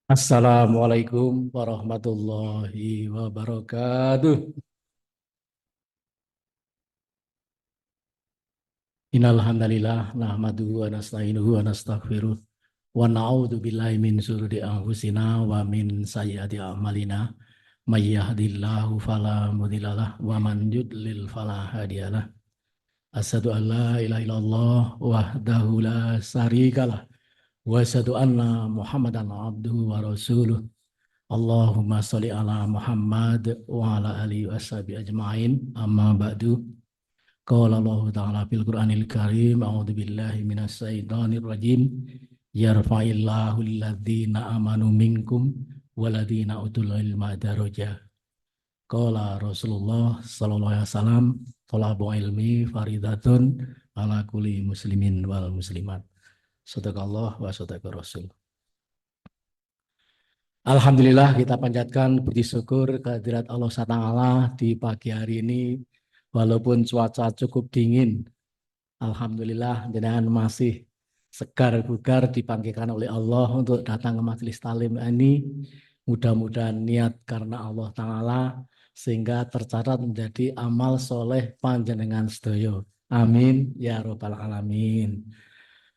Assalamualaikum warahmatullahi wabarakatuh. Innal hamdalillah nahmaduhu wa nasta'inuhu wa nastaghfiruh wa na'udzu billahi min syururi anfusina wa min sayyiati a'malina. May yahdihillahu fala mudhillalah wa man yudlil fala hadiyalah. Asyhadu an la ilaha illallah wahdahu la syarikalah wa asyhadu anna Muhammadan abduhu wa rasuluh. Allahumma sholli ala Muhammad wa ala alihi washabihi ajma'in. Amma ba'du. Qala Allah Ta'ala fil Qur'anil Karim, a'udzu billahi minasy syaithanir rajim. Yarfa'illahu alladhina amanu minkum waladhina utul ilma darajah. Qala Rasulullah sallallahu alaihi wasallam, thalabu ilmi faridatun ala kulli muslimin wal muslimat. Sadaqallah wa sadaqar Rasul. Alhamdulillah kita panjatkan puji syukur kehadirat Allah SWT di pagi hari ini. Walaupun cuaca cukup dingin, Alhamdulillah jenengan masih segar bugar dipanggilkan oleh Allah untuk datang ke majelis talim ini. Mudah-mudahan niat karena Allah Ta'ala sehingga tercatat menjadi amal soleh panjenengan sedoyo. Amin ya robbal alamin.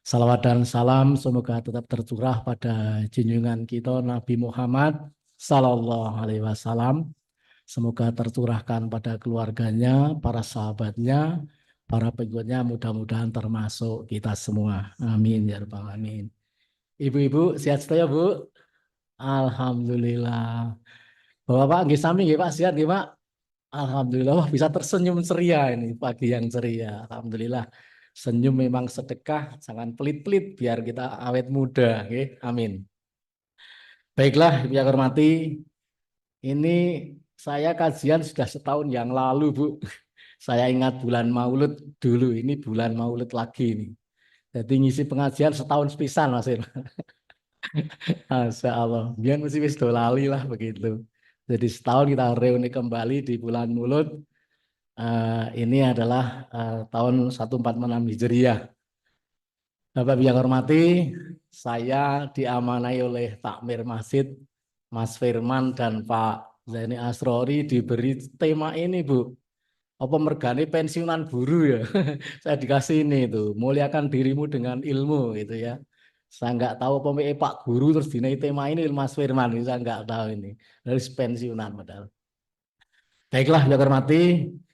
Salawat dan salam semoga tetap tercurah pada junjungan kita Nabi Muhammad Sallallahu Alaihi Wasallam. Semoga tercurahkan pada keluarganya, para sahabatnya, para pengikutnya, mudah-mudahan termasuk kita semua. Amin ya rabbal alamin. Ibu-ibu sehat setia Bu? Alhamdulillah. Bapak-bapak nggih sami nggih Pak, sehat nggih Pak? Alhamdulillah, wah, bisa tersenyum ceria ini pagi yang ceria. Alhamdulillah. Senyum memang sedekah, jangan pelit-pelit biar kita awet muda. Okay? Amin. Baiklah, yang hormati, ini saya kajian sudah setahun yang lalu, Bu. Saya ingat bulan Maulud dulu, ini bulan Maulud lagi ini. Jadi ngisi pengajian setahun sepisan, Mas. Masya Allah, biar mesti wis dolali lah begitu. Jadi setahun kita reuni kembali di bulan Maulud. Ini adalah tahun 1446 Hijriah. Bapak yang hormati, saya diamanai oleh takmir masjid, Mas Firman dan Pak Zaini Asrori diberi tema ini, Bu. Apa mergane pensiunan guru ya? Saya dikasih ini itu, muliakan dirimu dengan ilmu gitu ya. Saya nggak tahu apa Pak Guru terus dinai tema ini Mas Firman, saya nggak tahu ini. Dari pensiunan padahal. Baiklah, yang hormati,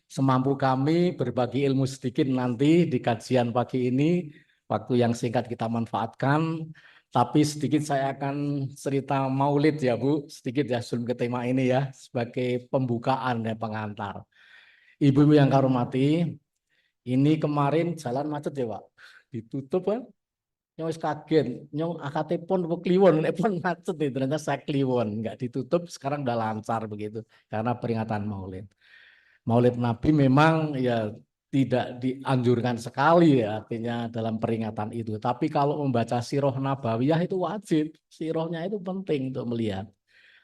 semampu kami berbagi ilmu sedikit nanti di kajian pagi ini, waktu yang singkat kita manfaatkan, tapi sedikit saya akan cerita maulid ya Bu, sedikit ya sebelum ke tema ini ya, sebagai pembukaan dan pengantar. Ibu-ibu yang kami hormati, ini kemarin jalan macet ya Pak, ditutup kan, nyong kaget, nyong akate pon kliwon, pon macet nih, ternyata saya kliwon, nggak ditutup, sekarang udah lancar begitu, karena peringatan maulid. Maulid Nabi memang ya tidak dianjurkan sekali ya artinya dalam peringatan itu. Tapi kalau membaca sirah nabawiyah itu wajib. Sirahnya itu penting untuk melihat.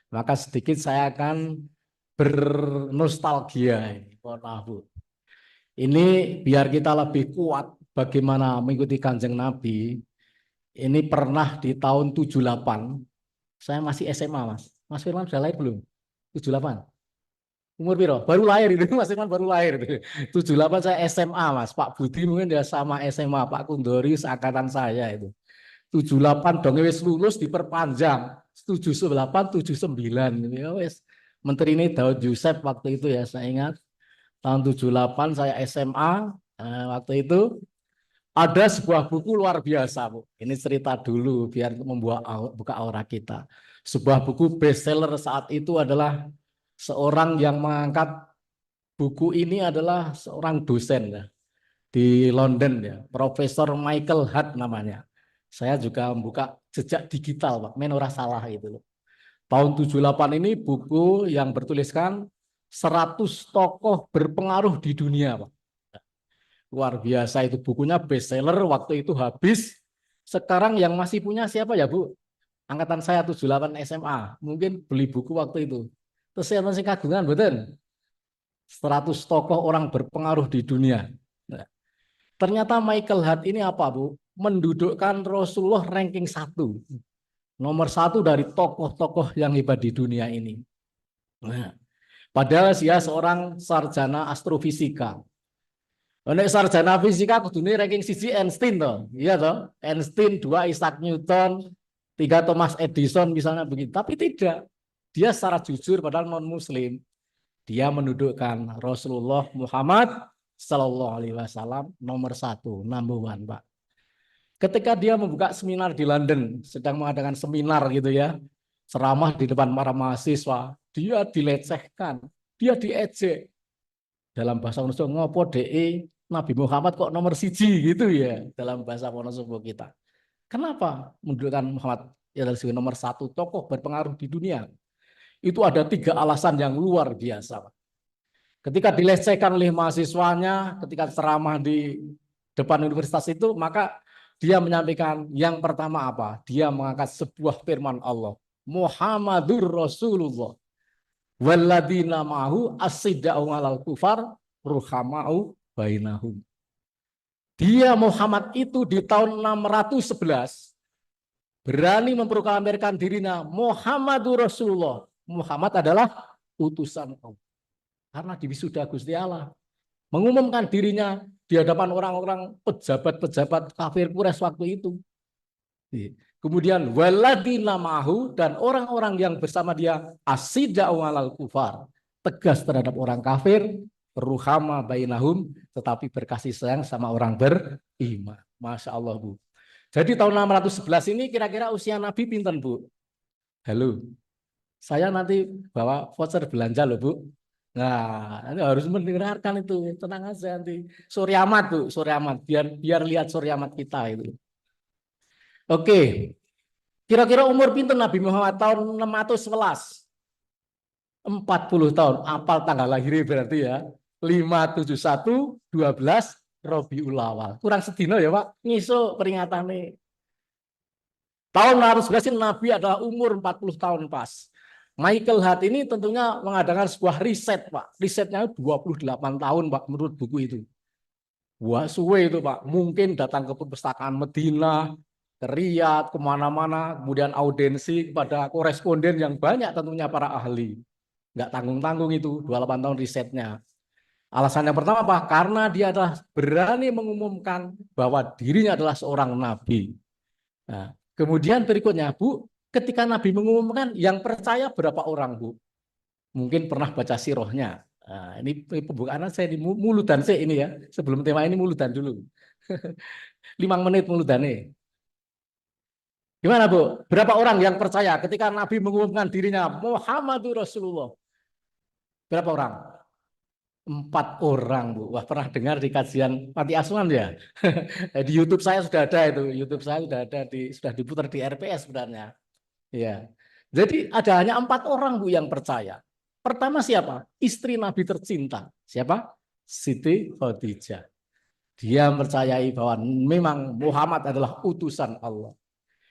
Maka sedikit saya akan bernostalgia ini. Ini biar kita lebih kuat bagaimana mengikuti Kanjeng Nabi. Ini pernah di tahun 78. Saya masih SMA, Mas. Mas Firman sudah lahir belum? 78. Umur piro? Baru lahir itu, Mas Iman baru lahir itu. 78 saya SMA, Mas. Pak Budi mungkin dia sama SMA, Pak Kundori seangkatan saya itu. 78 dong wis lulus diperpanjang. 78 79 ya wis. Menteri ini Daud Yusuf waktu itu ya saya ingat. Tahun 78 saya SMA waktu itu ada sebuah buku luar biasa, Bu. Ini cerita dulu biar membuat buka aura kita. Sebuah buku bestseller saat itu adalah seorang yang mengangkat buku ini adalah seorang dosen ya, di London ya, Profesor Michael Hart namanya. Saya juga membuka jejak digital, Pak. Menora salah itu loh. Tahun 78 ini buku yang bertuliskan 100 tokoh berpengaruh di dunia, Pak. Luar biasa itu bukunya bestseller waktu itu habis. Sekarang yang masih punya siapa ya, Bu? Angkatan saya 78 SMA. Mungkin beli buku waktu itu. Terus saya masih kagungan, betul. 100 tokoh orang berpengaruh di dunia. Nah, ternyata Michael Hart ini apa, Bu? Mendudukkan Rasulullah ranking 1. Nomor satu dari tokoh-tokoh yang hebat di dunia ini. Nah, padahal dia seorang sarjana astrofisika. Nek sarjana fisika kudune ranking siji Einstein toh. Iya toh? Einstein, dua Isaac Newton, tiga Thomas Edison misalnya begitu. Tapi tidak. Dia secara jujur padahal non muslim. Dia mendudukkan Rasulullah Muhammad Sallallahu Alaihi Wasallam nomor satu, number one, Pak. Ketika dia membuka seminar di London, sedang mengadakan seminar gitu ya, ceramah di depan para mahasiswa, dia dilecehkan, dia diejek. Dalam bahasa Wonosobo ngopo DE Nabi Muhammad kok nomor siji gitu ya dalam bahasa Wonosobo kita. Kenapa mendudukkan Muhammad ya sebagai nomor satu tokoh berpengaruh di dunia? Itu ada tiga alasan yang luar biasa. Ketika dilecehkan oleh mahasiswanya, ketika ceramah di depan universitas itu, maka dia menyampaikan yang pertama apa? Dia mengangkat sebuah firman Allah. Muhammadur Rasulullah. Walladzina ma'ahu as-sidda'u 'alal kufar ruhama'u bainahum. Dia Muhammad itu di tahun 611 berani memproklamirkan dirinya Muhammadur Rasulullah. Muhammad adalah utusan Allah. Karena di wisuda Gusti Allah mengumumkan dirinya di hadapan orang-orang pejabat-pejabat kafir Quraisy waktu itu. Kemudian waladina ma'ahu dan orang-orang yang bersama dia asyida'u 'alal kufar, tegas terhadap orang kafir, ruhama bainahum, tetapi berkasih sayang sama orang beriman. Masya Allah, Bu. Jadi tahun 611 ini kira-kira usia Nabi pinten, Bu? Halo. Saya nanti bawa voucher belanja loh, Bu. Nah, ini harus mendengarkan itu. Tenang aja nanti. Suryamat, Bu, Suryamat. Biar lihat Suryamat kita itu. Oke. Kira-kira umur pinten Nabi Muhammad tahun 611. 40 tahun. Apal tanggal lahirnya berarti ya. 571 12 Rabiul Awal. Kurang sedino ya, Pak. Ngisuk peringatannya. Tahun 611 Nabi adalah umur 40 tahun pas. Michael Hart ini tentunya mengadakan sebuah riset, Pak. Risetnya 28 tahun, Pak, menurut buku itu. Wah, suwe itu, Pak. Mungkin datang ke perpustakaan Medina, ke Riyadh, kemana-mana, kemudian audiensi kepada koresponden yang banyak tentunya para ahli. Nggak tanggung-tanggung itu, 28 tahun risetnya. Alasan yang pertama apa? Karena dia adalah berani mengumumkan bahwa dirinya adalah seorang nabi. Nah, kemudian berikutnya, Bu, ketika Nabi mengumumkan, yang percaya berapa orang, Bu? Mungkin pernah baca sirohnya. Nah, ini pembukaan saya di muludan sih ini ya. Sebelum tema ini muludan dulu. 5 menit muludannya. Gimana, Bu? Berapa orang yang percaya ketika Nabi mengumumkan dirinya Muhammadur Rasulullah? Berapa orang? 4 orang, Bu. Wah, pernah dengar di kajian Panti Asuhan ya? Di YouTube saya sudah ada itu. YouTube saya sudah ada sudah diputar di RPS sebenarnya. Ya. Jadi ada hanya 4 orang, Bu, yang percaya. Pertama siapa? Istri Nabi tercinta. Siapa? Siti Khadijah. Dia mempercayai bahwa memang Muhammad adalah utusan Allah.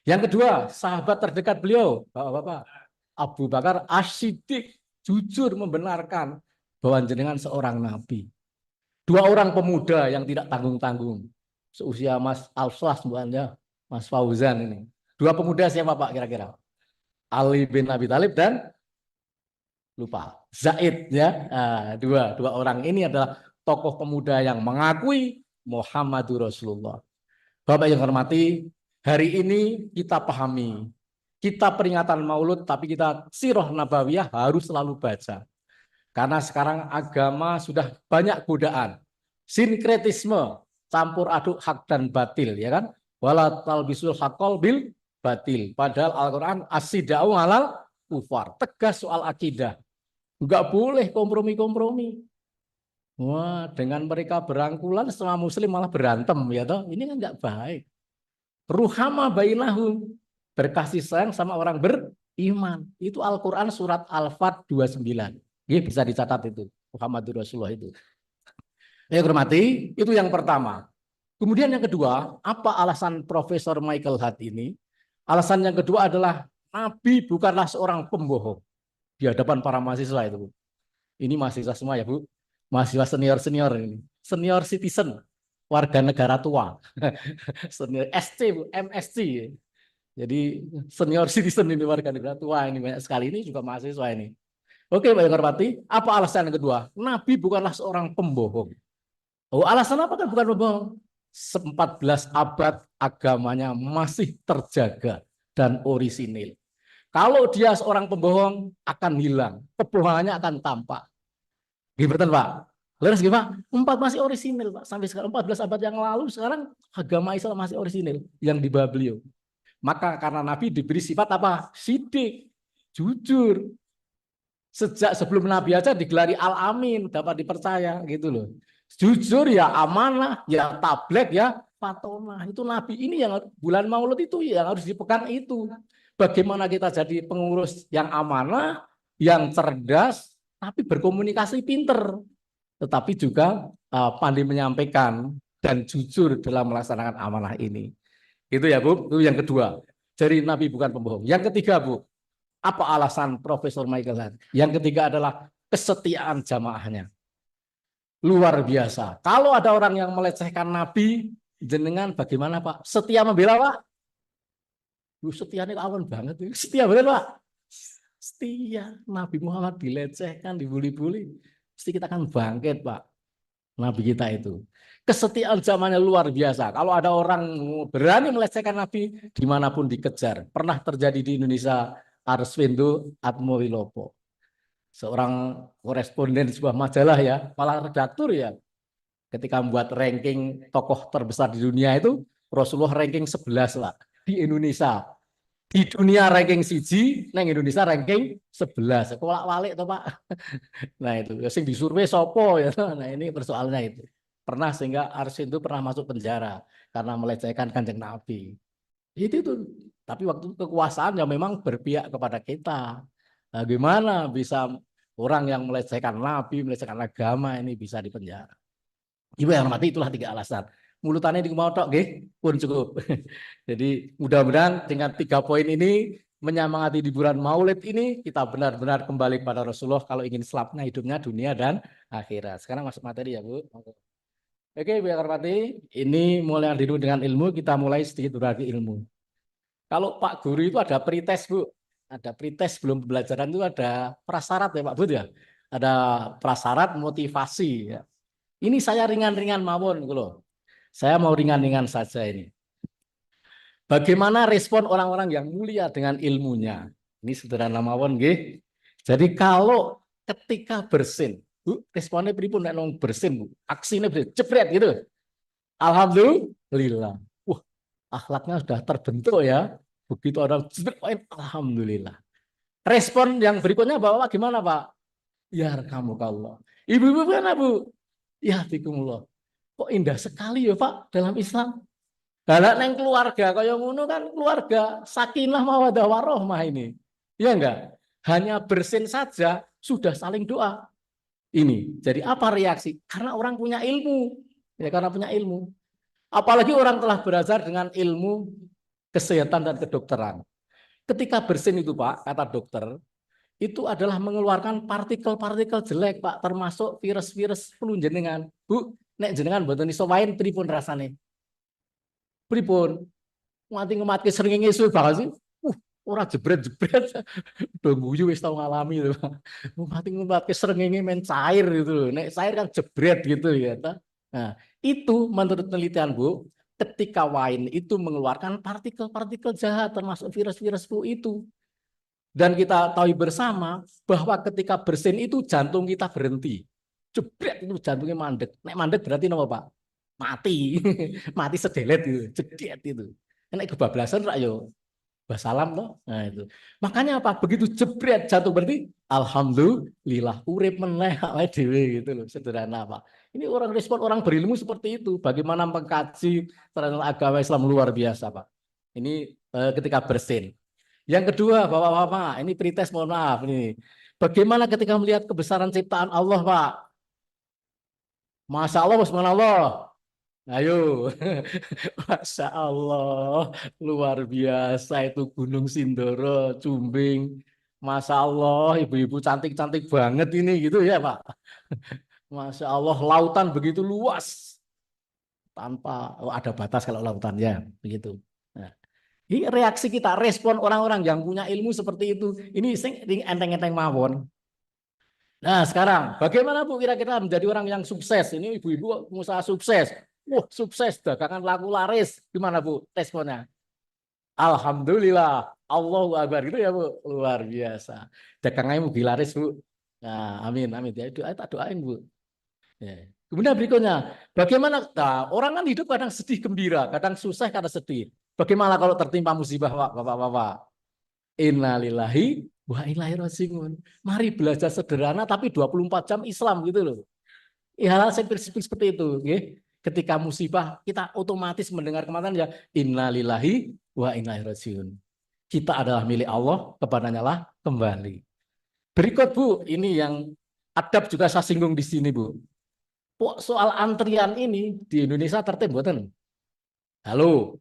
Yang kedua, sahabat terdekat beliau, Bapak-bapak. Abu Bakar As-Siddiq jujur membenarkan bahwa jenengan seorang nabi. 2 orang pemuda yang tidak tanggung-tanggung. Seusia Mas Alflas, bukannya Mas Fauzan ini. 2 pemuda siapa, Pak, kira-kira? Ali bin Abi Thalib dan lupa Zaid ya. Dua orang ini adalah tokoh pemuda yang mengakui Muhammadur Rasulullah. Bapak yang hormati, hari ini kita pahami, kita peringatan Maulud, tapi kita sirah nabawiyah harus selalu baca. Karena sekarang agama sudah banyak godaan, sinkretisme, campur aduk hak dan batil, ya kan? Wala talbisul haqqal bil batil. Padahal Al-Quran as-sidda'u 'alal kufar, tegas soal akidah. Enggak boleh kompromi-kompromi. Wah, dengan mereka berangkulan semua muslim malah berantem ya toh. Ini kan enggak baik. Ruhama bainahum, berkasih sayang sama orang beriman. Itu Al-Quran surat Al-Fat 29. Ini bisa dicatat itu. Muhammadur Rasulullah itu. Ya hormati, itu yang pertama. Kemudian yang kedua, apa alasan Profesor Michael Hart ini? Alasan yang kedua adalah Nabi bukanlah seorang pembohong di hadapan para mahasiswa itu. Ini mahasiswa semua ya, Bu. Mahasiswa senior-senior ini. Senior citizen, warga negara tua. Senior SC, Bu, MSc. Jadi senior citizen ini warga negara tua ini banyak sekali ini juga mahasiswa ini. Oke, Pak Hormati, apa alasan yang kedua? Nabi bukanlah seorang pembohong. Oh, alasan apa kan bukan pembohong? 14 abad agamanya masih terjaga dan orisinil. Kalau dia seorang pembohong akan hilang, kebohongannya akan tampak. Gimana Pak? Leres gimana? Empat masih orisinil Pak. Sampai sekarang 14 abad yang lalu sekarang agama Islam masih orisinil yang dibawa beliau. Maka karena Nabi diberi sifat apa? Sidik, jujur. Sejak sebelum Nabi aja digelari Al-Amin, dapat dipercaya gitu loh. Jujur ya amanah, ya tabligh ya fatonah. Itu Nabi ini yang bulan Maulud itu yang harus dipegang itu. Bagaimana kita jadi pengurus yang amanah, yang cerdas, tapi berkomunikasi pinter, tetapi juga pandai menyampaikan dan jujur dalam melaksanakan amanah ini. Itu ya Bu, itu yang kedua. Jadi Nabi bukan pembohong. Yang ketiga Bu, apa alasan Profesor Michael Hart? Yang ketiga adalah kesetiaan jamaahnya. Luar biasa. Kalau ada orang yang melecehkan Nabi, jenengan bagaimana Pak? Setia membela Pak? Setia ini awan banget. Setia benar Pak? Setia. Nabi Muhammad dilecehkan, dibuli-buli. Pasti kita akan bangkit Pak. Nabi kita itu. Kesetiaan zamannya luar biasa. Kalau ada orang berani melecehkan Nabi, dimanapun dikejar. Pernah terjadi di Indonesia, Arswendo Atmowilopo. Seorang koresponden sebuah majalah ya, malah redaktur ya. Ketika membuat ranking tokoh terbesar di dunia itu, Rasulullah ranking 11 lah. Di Indonesia. Di dunia ranking siji, neng Indonesia ranking 11. Kolak-walik toh Pak. Nah itu, sing disurvei sopo ya. Nah ini persoalannya itu. Pernah sehingga Arsin itu pernah masuk penjara karena melecehkan Kanjeng Nabi. Itu. Tapi waktu itu kekuasaan yang memang berpihak kepada kita. Nah, gimana bisa orang yang melecehkan Nabi, melecehkan agama ini bisa dipenjara? Ibu yang hormati, itulah 3 alasan. Mulutannya di mau tok nggih pun cukup. Jadi mudah-mudahan dengan 3 poin ini menyemangati di bulan Maulid ini kita benar-benar kembali kepada Rasulullah kalau ingin selamatnya hidupnya dunia dan akhirat. Sekarang masuk materi ya Bu. Oke Bu yang hormati, ini mulai dulu dengan ilmu, kita mulai sedikit berbagi ilmu. Kalau Pak Guru itu ada pretest Bu, ada pretest sebelum pembelajaran itu ada prasyarat ya Pak Bud ya, ada prasyarat motivasi ya. Ini saya ringan-ringan mawon gitu loh. Saya mau ringan-ringan saja ini. Bagaimana respon orang-orang yang mulia dengan ilmunya? Ini sederhana mawon nggih. Jadi kalau ketika bersin, Bu, responnya pripun nek nong bersin, Bu? Aksinya bersin, jepret gitu. Alhamdulillah. Wah, akhlaknya sudah terbentuk ya. Begitu orang jepret, alhamdulillah. Respon yang berikutnya Bapak gimana, Pak? Ya kamu Allah. Ibu-ibu mana, Bu? Ya fikumullah. Kok indah sekali ya Pak dalam Islam. Kalau neng keluarga kaya ngono kan keluarga sakinah mawaddah warahmah ini. Ya enggak? Hanya bersin saja sudah saling doa. Ini. Jadi apa reaksi? Karena orang punya ilmu. Ya karena punya ilmu. Apalagi orang telah belajar dengan ilmu kesehatan dan kedokteran. Ketika bersin itu Pak, kata dokter, itu adalah mengeluarkan partikel-partikel jelek Pak, termasuk virus-virus flu jenengan. Bu, nek jenengan mboten iso wain pripun rasane? Pripun? Nganti ngematke srengenge suwe banget sih. Ora jebret-jebret. Udah guyu wis tau ngalami lho. Nganti ngematke srengenge men cair gitu loh. Nek cair kan jebret gitu ya. Nah, itu menurut penelitian Bu, ketika wine itu mengeluarkan partikel-partikel jahat termasuk virus-virus flu itu. Dan kita tahu bersama bahwa ketika bersin itu jantung kita berhenti. Jebret itu jantungnya mandek. Nek mandek berarti apa Pak? Mati. Mati sedelet itu, jedet itu. Nek kebablasan rak yo basalam toh. Nah itu. Makanya apa? Begitu jebret jatuh berarti alhamdulillah urip meneh awake dhewe gitu loh. Sederhana Pak. Ini orang respon orang berilmu seperti itu. Bagaimana mengkaji terhadap agama Islam luar biasa Pak. Ini ketika bersin. Yang kedua, Bapak-bapak, ini pretest mohon maaf ini. Bagaimana ketika melihat kebesaran ciptaan Allah, Pak? Masya Allah, subhanallah. Ayo, Masya Allah, luar biasa itu Gunung Sindoro, Cumbing. Masya Allah, ibu-ibu cantik-cantik banget ini gitu ya, Pak. Masya Allah, lautan begitu luas. Tanpa ada batas kalau lautannya, begitu. Nah, Ini reaksi kita, respon orang-orang yang punya ilmu seperti itu. Ini sing enteng-enteng mawon. Nah, sekarang bagaimana Bu kira-kira menjadi orang yang sukses? Ini ibu-ibu pengusaha sukses. Wah, sukses, dagangan laku laris. Gimana Bu responnya? Alhamdulillah, Allahu Akbar gitu ya Bu. Luar biasa. Dagangannya mugi laris Bu. Nah, amin, amin. Ya, doa, tak doain Bu. Ya. Kemudian berikutnya, bagaimana nah, orang kan hidup kadang sedih gembira, kadang susah, kadang sedih. Bagaimana kalau tertimpa musibah Pak, Bapak-bapak? Innalillahi wa inna ilaihi rajiun. Mari belajar sederhana tapi 24 jam Islam gitu loh. Ya, hal seperti itu, okay? Ketika musibah kita otomatis mendengar kematian ya innalillahi wa inna ilaihi rajiun. Kita adalah milik Allah, kepadanya lah kembali. Berikut Bu, ini yang adab juga saya singgung di sini Bu. Soal antrian ini di Indonesia tertib mboten? Halo,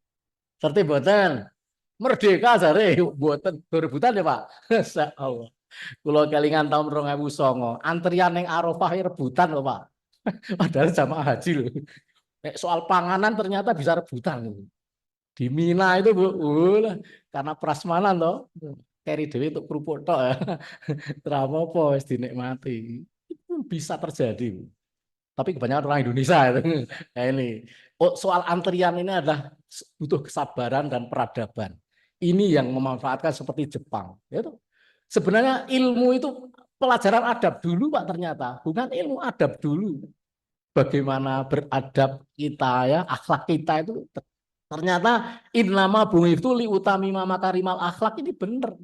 tertib mboten? Merdeka jare mboten berebutan ya Pak. Masya Allah. Kulo kelingan tahun 2009, antrian yang Arafah rebutan loh Pak. Padahal jamaah haji loh. Soal panganan ternyata bisa rebutan. Di Mina itu Bu, karena prasmanan loh. Keri dewi untuk kerupuk tok ya. Terapopo wis dinikmati. Itu bisa terjadi. Tapi kebanyakan orang Indonesia itu. Nah ini. Soal antrian ini adalah butuh kesabaran dan peradaban. Ini yang memanfaatkan seperti Jepang. Itu sebenarnya ilmu itu pelajaran adab dulu Pak ternyata. Bukan ilmu adab dulu. Bagaimana beradab kita ya, akhlak kita itu ternyata innama itu liutami makarimal akhlak ini benar.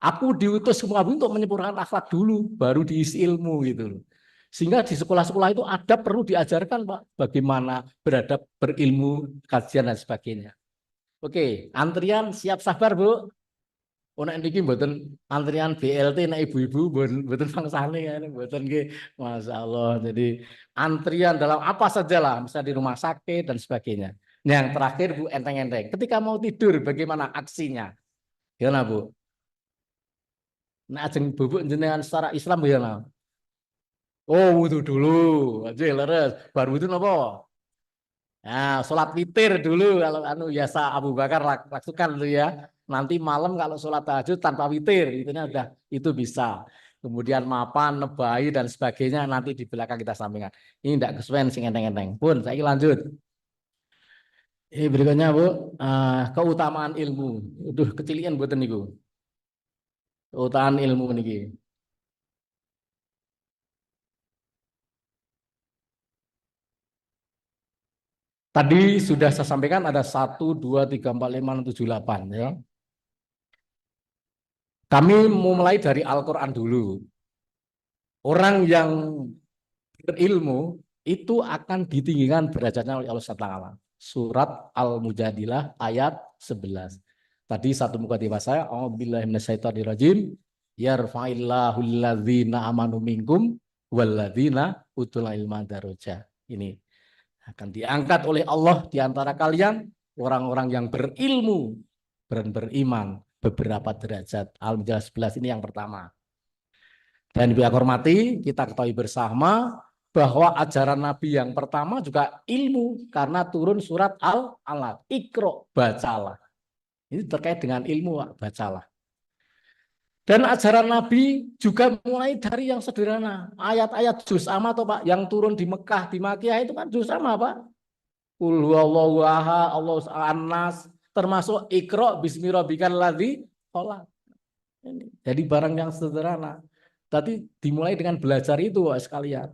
Aku diutus semua untuk menyempurnakan akhlak dulu, baru diisi ilmu gitu loh. Sehingga di sekolah-sekolah itu adab perlu diajarkan Pak, bagaimana beradab, berilmu, kajian dan sebagainya. Oke, antrian siap sabar Bu. Oh nek niki mboten antrian BLT nek ibu-ibu mboten fangsane ya mboten nggih. Masyaallah. Jadi antrian dalam apa saja lah, misalnya di rumah sakit dan sebagainya. Nah, yang terakhir Bu enteng-enteng. Ketika mau tidur bagaimana aksinya? Gimana Bu? Nah, ajeng bubuk jenengan secara Islam gimana? Oh, wudu dulu. Aja leres. Baru wudu napa? Nah, sholat witir dulu kalau anu biasa Abu Bakar lakukan itu ya. Nanti malam kalau sholat tahajud tanpa witir, itunya udah itu bisa. Kemudian mapan, nebai dan sebagainya nanti di belakang kita sampaikan. Ini tidak kesuwen sing enteng-enteng. Pun saya lanjut. Ini berikutnya Bu, keutamaan ilmu. Udah kecilian buatan niku. Keutamaan ilmu niki. Tadi sudah saya sampaikan ada 1, 2, 3, 4, 5, 6, 7, 8 ya. Kami mulai dari Al-Quran dulu. Orang yang berilmu itu akan ditinggikan derajatnya oleh Allah Taala. Surat Al-Mujadilah ayat 11. Tadi satu mukadimah saya, A'udzubillahi minasyaitonirrajim, yarfa'illahu alladzina amanu minkum walladzina utul ilma daraja. Ini akan diangkat oleh Allah di antara kalian orang-orang yang berilmu dan beriman beberapa derajat. Al-Mujadilah 11 ini yang pertama. Dan biar hormati, kita ketahui bersama bahwa ajaran Nabi yang pertama juga ilmu karena turun surat Al-Alaq. Iqra, bacalah. Ini terkait dengan ilmu, bacalah. Dan ajaran Nabi juga mulai dari yang sederhana. Ayat-ayat juz amma toh Pak, yang turun di Mekah, di Makkiyah itu kan juz amma Pak. Qul huwallahu ahad, Allahu an-nas, termasuk Iqra bismi rabbikal ladzi khalaq. Jadi barang yang sederhana. Tapi dimulai dengan belajar itu sekalian.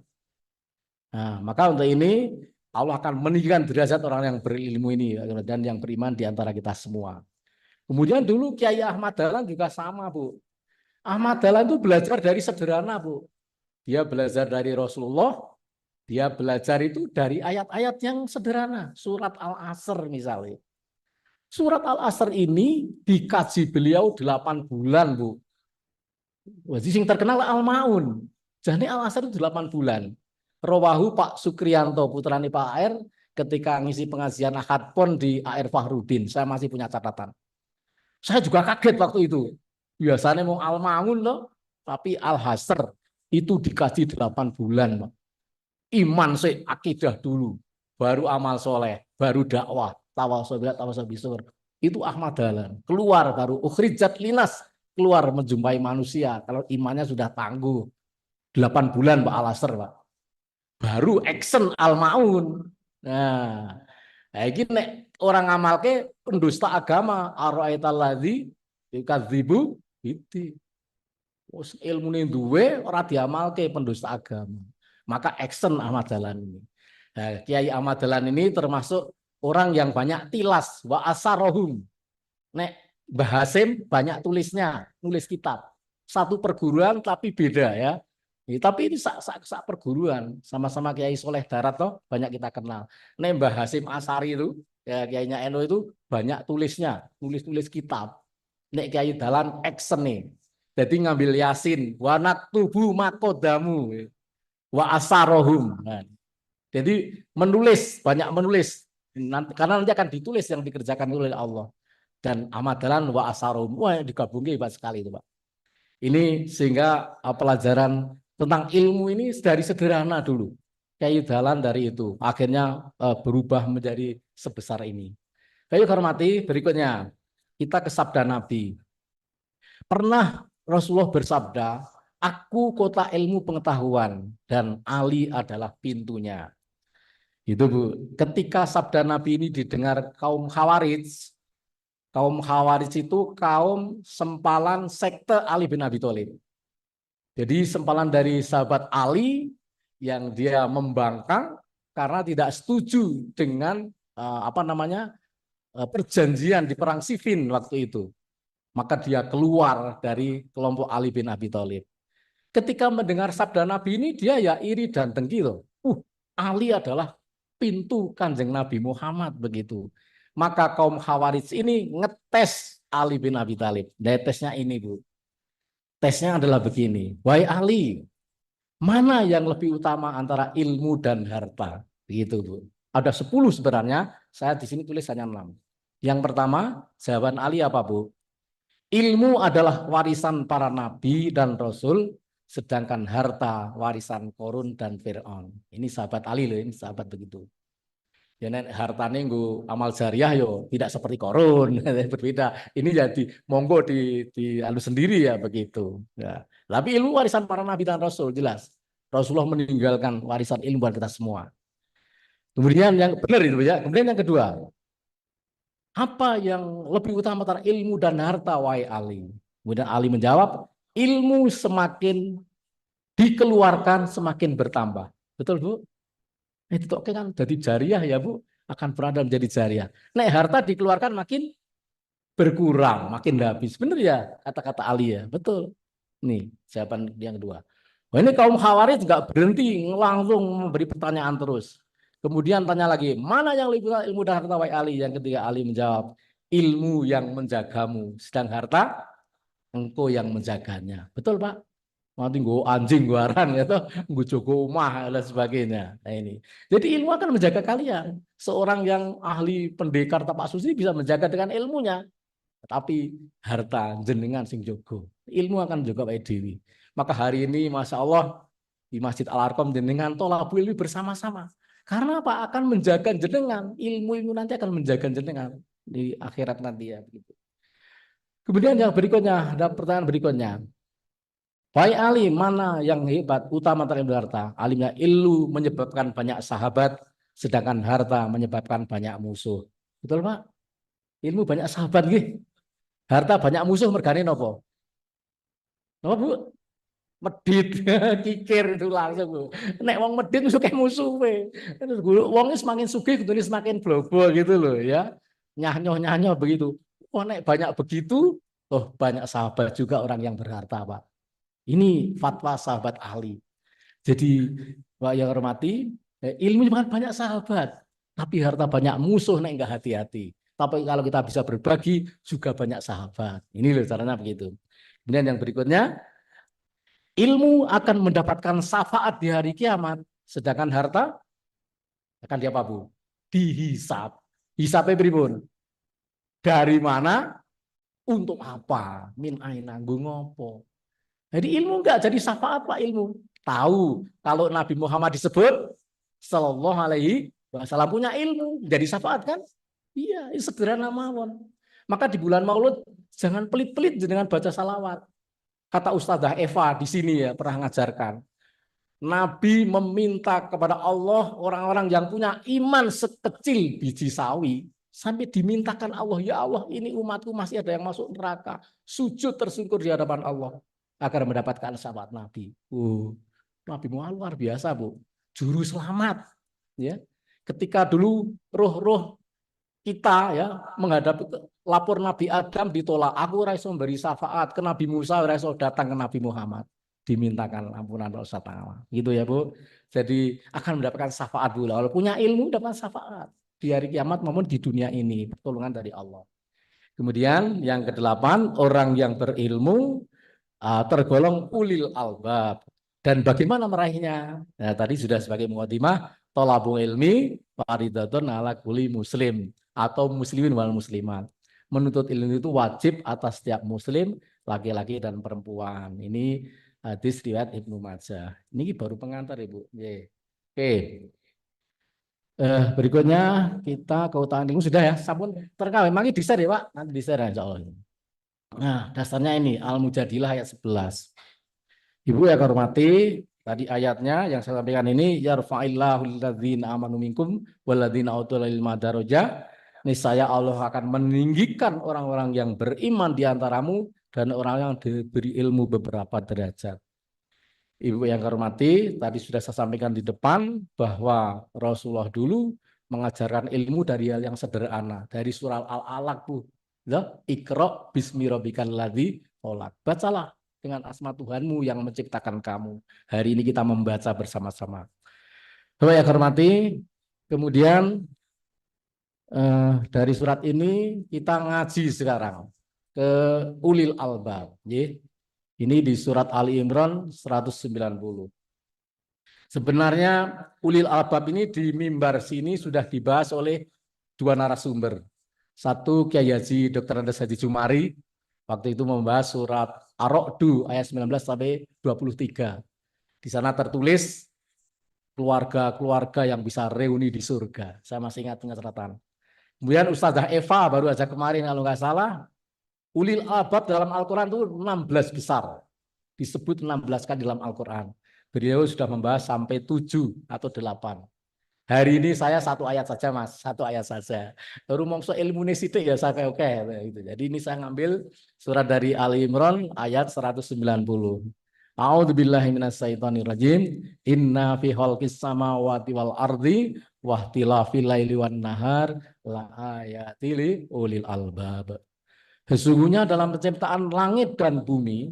Nah, maka untuk ini Allah akan meninggikan derajat orang yang berilmu ini dan yang beriman di antara kita semua. Kemudian dulu Kiai Ahmad Dahlan juga sama Bu. Ahmad Dahlan itu belajar dari sederhana Bu. Dia belajar dari Rasulullah. Dia belajar itu dari ayat-ayat yang sederhana. Surat Al-Asr misalnya. Surat Al-Asr ini dikaji beliau 8 bulan Bu. Wajib yang terkenal Al-Maun. Jadi Al-Asr itu 8 bulan. Rawahu Pak Sukriyanto putrane Pak AR ketika ngisi pengajian Ahad Pon di AR Fahrudin. Saya masih punya catatan. Saya juga kaget waktu itu. Biasanya mau Al-Maun loh, tapi Al-Hasr itu dikaji 8 bulan. Loh. Iman sih akidah dulu, baru amal soleh, baru dakwah, tawasul bisur, itu Ahmad Dahlan. Keluar baru ukhrijat linas, keluar menjumpai manusia. Kalau imannya sudah tangguh 8 bulan Pak Al-Asr, Pak. Baru action al-maun. Nah, ini nek orang ngamalke pendusta agama, ara'aital ladzi yukadzibu itu. Ilmu ini duwe ora diamalke pendusta agama. Maka action Ahmad Dahlan ini. Nah, Kiai Ahmad Dahlan ini termasuk orang yang banyak tilas wa asarohum. Nek Mbah Hasim banyak tulisnya, nulis kitab. Satu perguruan tapi beda ya. Tapi ini sak perguruan, sama-sama Kiai Soleh Darat toh banyak kita kenal. Nek Mbah Hasim Asari itu, ya Kiainya NU itu banyak tulisnya, tulis kitab. Nek Kiai Dahlan action nih. Jadi ngambil Yasin, wa naktubu makodamu, wa asarohum. Nah, jadi menulis, banyak menulis. Karena nanti akan ditulis yang dikerjakan oleh Allah. Dan Ahmad Dahlan wa asarum, wah digabungin hebat sekali itu Pak. Ini sehingga pelajaran tentang ilmu ini dari sederhana dulu. Kiai Dahlan dari itu akhirnya berubah menjadi sebesar ini. Kayu hormati berikutnya kita ke sabda Nabi. Pernah Rasulullah bersabda, aku kota ilmu pengetahuan dan Ali adalah pintunya. Itu Bu. Ketika sabda Nabi ini didengar kaum Khawarij, kaum Khawarij itu kaum sempalan sekte Ali bin Abi Thalib. Jadi sempalan dari sahabat Ali yang dia membangkang karena tidak setuju dengan perjanjian di perang Siffin waktu itu. Maka dia keluar dari kelompok Ali bin Abi Thalib. Ketika mendengar sabda Nabi ini dia ya iri dan dengki loh. Ali adalah pintu Kanjeng Nabi Muhammad begitu. Maka kaum Khawarij ini ngetes Ali bin Abi Thalib. Dari tesnya ini Bu. Tesnya adalah begini. Wahai Ali, mana yang lebih utama antara ilmu dan harta? Begitu Bu. Ada 10 sebenarnya, saya di sini tulis hanya 6. Yang pertama, jawaban Ali apa Bu? Ilmu adalah warisan para nabi dan rasul, sedangkan harta warisan Korun dan Fir'aun. Ini sahabat Ali loh, ini sahabat begitu. Ya nek hartane nggo amal jariah yo tidak seperti Korun, berbeda. Ini jadi monggo di alus sendiri ya begitu. Ya. Tapi ilmu warisan para nabi dan rasul jelas. Rasulullah meninggalkan warisan ilmu buat kita semua. Kemudian yang benar itu ya. Kemudian yang kedua, apa yang lebih utama antara ilmu dan harta wahai Ali? Kemudian Ali menjawab, ilmu semakin dikeluarkan semakin bertambah. Betul Bu? Itu oke kan jadi jariah ya Bu, akan berada menjadi jariah. Nek harta dikeluarkan makin berkurang, makin habis. Benar ya kata-kata Ali ya, betul. Nih jawaban yang kedua. Wah, ini kaum Khawarij nggak berhenti, langsung memberi pertanyaan terus. Kemudian tanya lagi, mana yang lebih ilmu dan harta wahai Ali? Yang ketiga Ali menjawab, ilmu yang menjagamu, sedang harta engkau yang menjaganya. Betul Pak? Nanti gue anjing gue arang ya toh, gue jogo omah dan sebagainya. Nah ini. Jadi ilmu akan menjaga kalian. Seorang yang ahli pendekar tapak suci bisa menjaga dengan ilmunya. Tapi harta jenengan sing jogo. Ilmu akan juga Pak Dewi. Maka hari ini Masya Allah di Masjid Al-Arqam jenengan tolabul ilmi bersama-sama. Karena apa? Akan menjaga jenengan. Ilmu nanti akan menjaga jenengan di akhirat nanti ya. Begitu. Kemudian yang berikutnya, ada pertanyaan berikutnya. Wahai Ali, mana yang hebat, utama terhadap harta? Alimnya ilmu menyebabkan banyak sahabat, sedangkan harta menyebabkan banyak musuh. Betul Pak? Ilmu banyak sahabat, gitu. Harta banyak musuh, mergane nopo? Nopo Bu? Medit, kikir itu langsung Bu. Nek wong medit suka musuh. Wong semakin sugih, itu semakin blobo gitu loh ya. Nyah-nyoh begitu. Oh nek banyak begitu, banyak sahabat juga orang yang berharta Pak. Ini fatwa sahabat ahli. Jadi, Pak yang hormati, ilmu banyak sahabat, tapi harta banyak musuh nek enggak hati-hati. Tapi kalau kita bisa berbagi, juga banyak sahabat. Ini loh caranya begitu. Kemudian yang berikutnya, ilmu akan mendapatkan syafaat di hari kiamat, sedangkan harta akan diapa Bu? Dihisap. Hisapnya pripun? Dari mana? Untuk apa? Min aina ngopo? Jadi ilmu enggak jadi syafaat Pak ilmu. Tahu kalau Nabi Muhammad disebut Sallallahu Alaihi Wasallam punya ilmu jadi syafaat kan? Iya, ini sederhana mawon. Maka di bulan Maulud jangan pelit-pelit dengan baca salawat. Kata Ustazah Eva di sini ya pernah ngajarkan. Nabi meminta kepada Allah orang-orang yang punya iman sekecil biji sawi sampai dimintakan Allah, ya Allah ini umatku masih ada yang masuk neraka, sujud tersungkur di hadapan Allah agar mendapatkan syafaat Nabi. Nabi Muhammad luar biasa Bu, juru selamat ya. Ketika dulu roh-roh kita ya menghadapi lapor Nabi Adam ditolak, aku raiso memberi syafaat ke Nabi Musa, raiso datang ke Nabi Muhammad dimintakan ampunan dosa tangan. Gitu ya Bu. Jadi akan mendapatkan syafaat Bu. Kalau punya ilmu dapat syafaat di hari kiamat maupun di dunia ini, pertolongan dari Allah. Kemudian yang kedelapan, orang yang berilmu tergolong ulil albab. Dan bagaimana meraihnya? Nah, tadi sudah sebagai mukadimah, thalabul ilmi faridatun ala kulli muslim atau muslimin wal muslimat. Menuntut ilmu itu wajib atas setiap muslim, laki-laki dan perempuan. Ini hadis riwayat Ibnu Majah. Ini baru pengantar Ibu. Oke. Berikutnya kita keutamaan ilmu sudah ya. Sampun terkawin. Mangki di-share ya Pak. Nanti di-share ya insyaallah. Nah, dasarnya ini Al-Mujadilah ayat 11. Ibu yang hormati, tadi ayatnya yang saya sampaikan ini yarfa'illahu alladzina amanu minkum walladzina utul ilma darajat. Niscaya Allah akan meninggikan orang-orang yang beriman di antaramu dan orang yang diberi ilmu beberapa derajat. Ibu yang hormati, tadi sudah saya sampaikan di depan bahwa Rasulullah dulu mengajarkan ilmu dari hal yang sederhana, dari surah Al-Alaq Bu. Iqra bismi rabbikal ladzi khalaq. Bacalah dengan asma Tuhanmu yang menciptakan kamu. Hari ini kita membaca bersama-sama. Bapak yang hormati, kemudian dari surat ini kita ngaji sekarang ke ulil albab. Ini di surat Ali Imran 190. Sebenarnya ulil albab ini di mimbar sini sudah dibahas oleh dua narasumber. Satu Kiai Haji Dr. Andes Haji Jumari, waktu itu membahas surat Ar-Ra'd ayat 19 sampai 23. Di sana tertulis keluarga-keluarga yang bisa reuni di surga. Saya masih ingat catatan. Kemudian Ustazah Eva baru aja kemarin kalau nggak salah, ulil albab dalam Al-Quran itu 16 besar. Disebut 16 kali dalam Al-Quran. Beliau sudah membahas sampai 7 atau 8. Hari ini saya satu ayat saja Mas, satu ayat saja. Baru mongso ilmu sidik ya saya oke. Gitu. Jadi ini saya ngambil surat dari Ali Imran ayat 190. A'udzubillahi minasyaitonirrajim. Inna fi khalqis samawati wal ardi wahtilafil laili wan nahar la ayati li ulil albab. Sesungguhnya dalam penciptaan langit dan bumi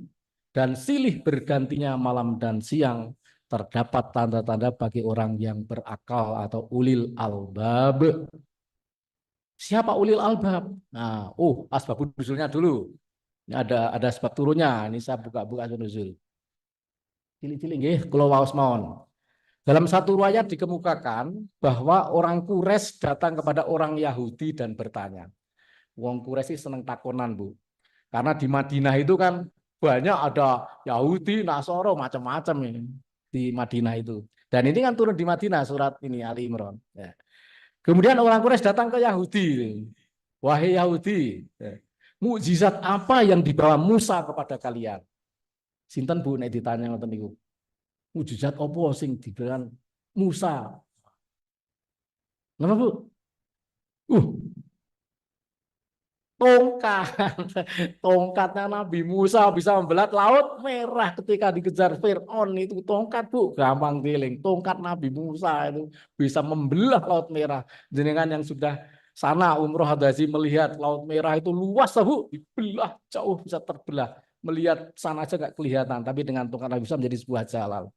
dan silih bergantinya malam dan siang terdapat tanda-tanda bagi orang yang berakal atau ulil albab. Siapa ulil albab? Nah, asbabun nuzulnya dulu. Ini ada sebab turunnya. Ini saya buka-buka nuzul. Cilik-cilik nggih, kula waos mawon. Dalam satu riwayat dikemukakan bahwa orang Quraisy datang kepada orang Yahudi dan bertanya. Wong Quraisy seneng takonan, Bu. Karena di Madinah itu kan banyak ada Yahudi, Nasoro, macam-macam ini di Madinah itu. Dan ini kan turun di Madinah surat ini Ali Imran. Ya. Kemudian orang Quraisy datang ke Yahudi. Wahai Yahudi, mukjizat apa yang dibawa Musa kepada kalian? Sinten Bu nek ditanya ngoten niku. Mukjizat apa sing diberikan Musa? Napa Bu? Tongkat, tongkatnya Nabi Musa bisa membelah laut merah ketika dikejar Fir'aun itu tongkat Bu, gampang tiling. Tongkat Nabi Musa itu bisa membelah laut merah. Jenengan yang sudah sana umroh haji melihat laut merah itu luas Bu, dibelah jauh bisa terbelah. Melihat sana aja nggak kelihatan, tapi dengan tongkat Nabi Musa menjadi sebuah jalan.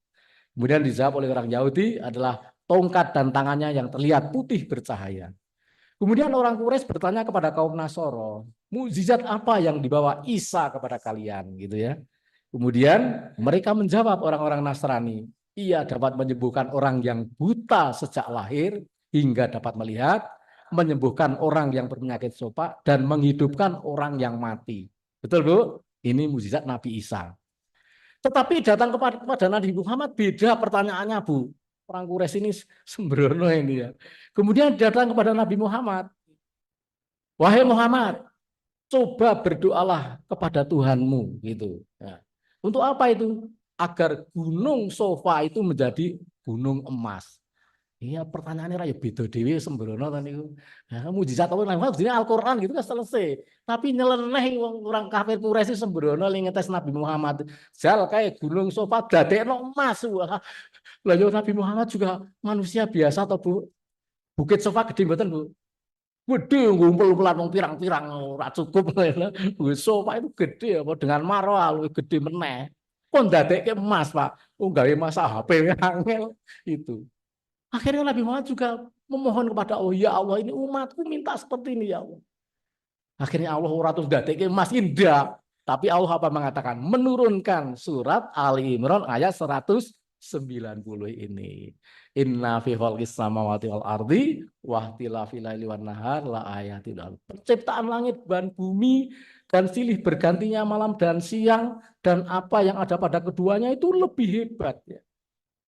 Kemudian dijawab oleh orang Yahudi adalah tongkat dan tangannya yang terlihat putih bercahaya. Kemudian orang Quraisy bertanya kepada kaum Nasoro, mukjizat apa yang dibawa Isa kepada kalian, gitu ya. Kemudian mereka menjawab orang-orang Nasrani, ia dapat menyembuhkan orang yang buta sejak lahir hingga dapat melihat, menyembuhkan orang yang berpenyakit sopak dan menghidupkan orang yang mati. Betul Bu? Ini mukjizat Nabi Isa. Tetapi datang kepada Nabi Muhammad beda pertanyaannya Bu. Orang Quraisy ini sembrono ini ya. Kemudian datang kepada Nabi Muhammad. Wahai Muhammad, coba berdoalah kepada Tuhanmu gitu. Nah, untuk apa itu? Agar gunung sofa itu menjadi gunung emas. Iya, pertanyaannya raya beda dewi sembrono tadi itu. Nah, mujizat apa namanya? Jadi Al-Qur'an gitu kan selesai. Tapi nyeleneh orang kafir Quraisy sembrono li ngetes Nabi Muhammad. Jal kayak gunung sofa dadekno emas. Wah, lah yo Nabi Muhammad juga manusia biasa atau Bu? Bukit sofa gede mboten, Bu? Gede ngumpul-ngumpulan wong pirang-pirang ora cukup. Sofa itu gede apa dengan marwah luwih gede meneh. Kon dadekke emas, Pak. Oh, gawe masa HP angel itu. Akhirnya Nabi Muhammad juga memohon kepada Allah, ya Allah ini umatku minta seperti ini ya Allah. Akhirnya Allah ratus datik emas indah. Tapi Allah apa mengatakan? Menurunkan surat Ali Imran ayat 190 ini. Inna fi khalqis samawati wal ardi wa ikhtilafil laili wan nahar la ayatin. Penciptaan langit dan bumi dan silih bergantinya malam dan siang dan apa yang ada pada keduanya itu lebih hebat ya.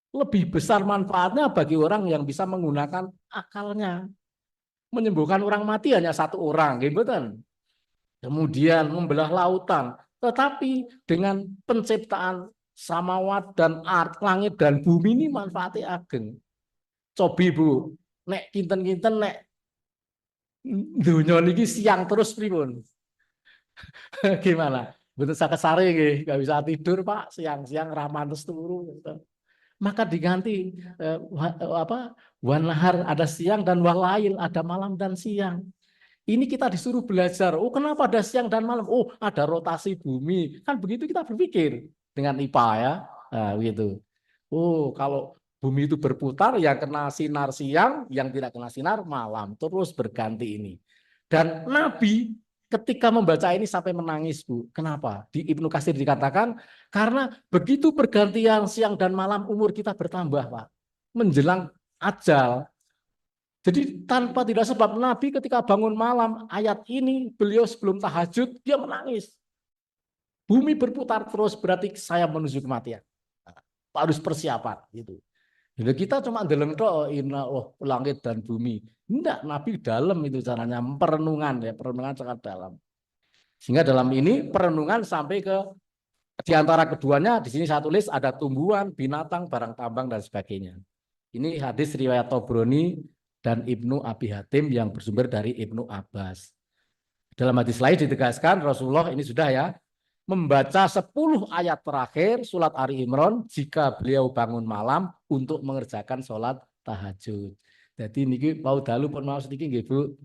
Lebih besar manfaatnya bagi orang yang bisa menggunakan akalnya. Menyembuhkan orang mati hanya satu orang, gitu kan? Kemudian membelah lautan. Tetapi dengan penciptaan samawat dan art, langit dan bumi ini manfaatnya ageng. Cobi Bu, nek kinten-kinten nek dunia niki siang terus pripun? Gimana? Betul sakit sare nggih, nggak bisa tidur Pak, siang-siang ramantes turu gitu. Maka diganti apa wanahar ada siang dan walail ada malam dan siang. Ini kita disuruh belajar. Oh, kenapa ada siang dan malam? Oh, ada rotasi bumi. Kan begitu kita berpikir dengan IPA ya. Nah, gitu. Oh, kalau bumi itu berputar, yang kena sinar siang, yang tidak kena sinar malam. Terus berganti ini. Dan Nabi ketika membaca ini sampai menangis, Bu. Kenapa? Di Ibnu Katsir dikatakan, karena begitu pergantian siang dan malam, umur kita bertambah, Pak. Menjelang ajal. Jadi tanpa tidak sebab Nabi ketika bangun malam, ayat ini beliau sebelum tahajud, dia menangis. Bumi berputar terus berarti saya menuju kematian. Harus persiapan gitu. Jadi kita cuma dalam doa inna langit dan bumi. Enggak, Nabi dalam itu caranya perenungan ya, perenungan sangat dalam. Sehingga dalam ini perenungan sampai ke di antara keduanya di sini saya tulis ada tumbuhan, binatang, barang tambang dan sebagainya. Ini hadis riwayat Tobroni dan Ibnu Abi Hatim yang bersumber dari Ibnu Abbas. Dalam hadis lain ditegaskan Rasulullah ini sudah ya membaca 10 ayat terakhir surat Ali Imran jika beliau bangun malam untuk mengerjakan sholat tahajud. Jadi niki mau dalu pun mau sedikit nggih Bu.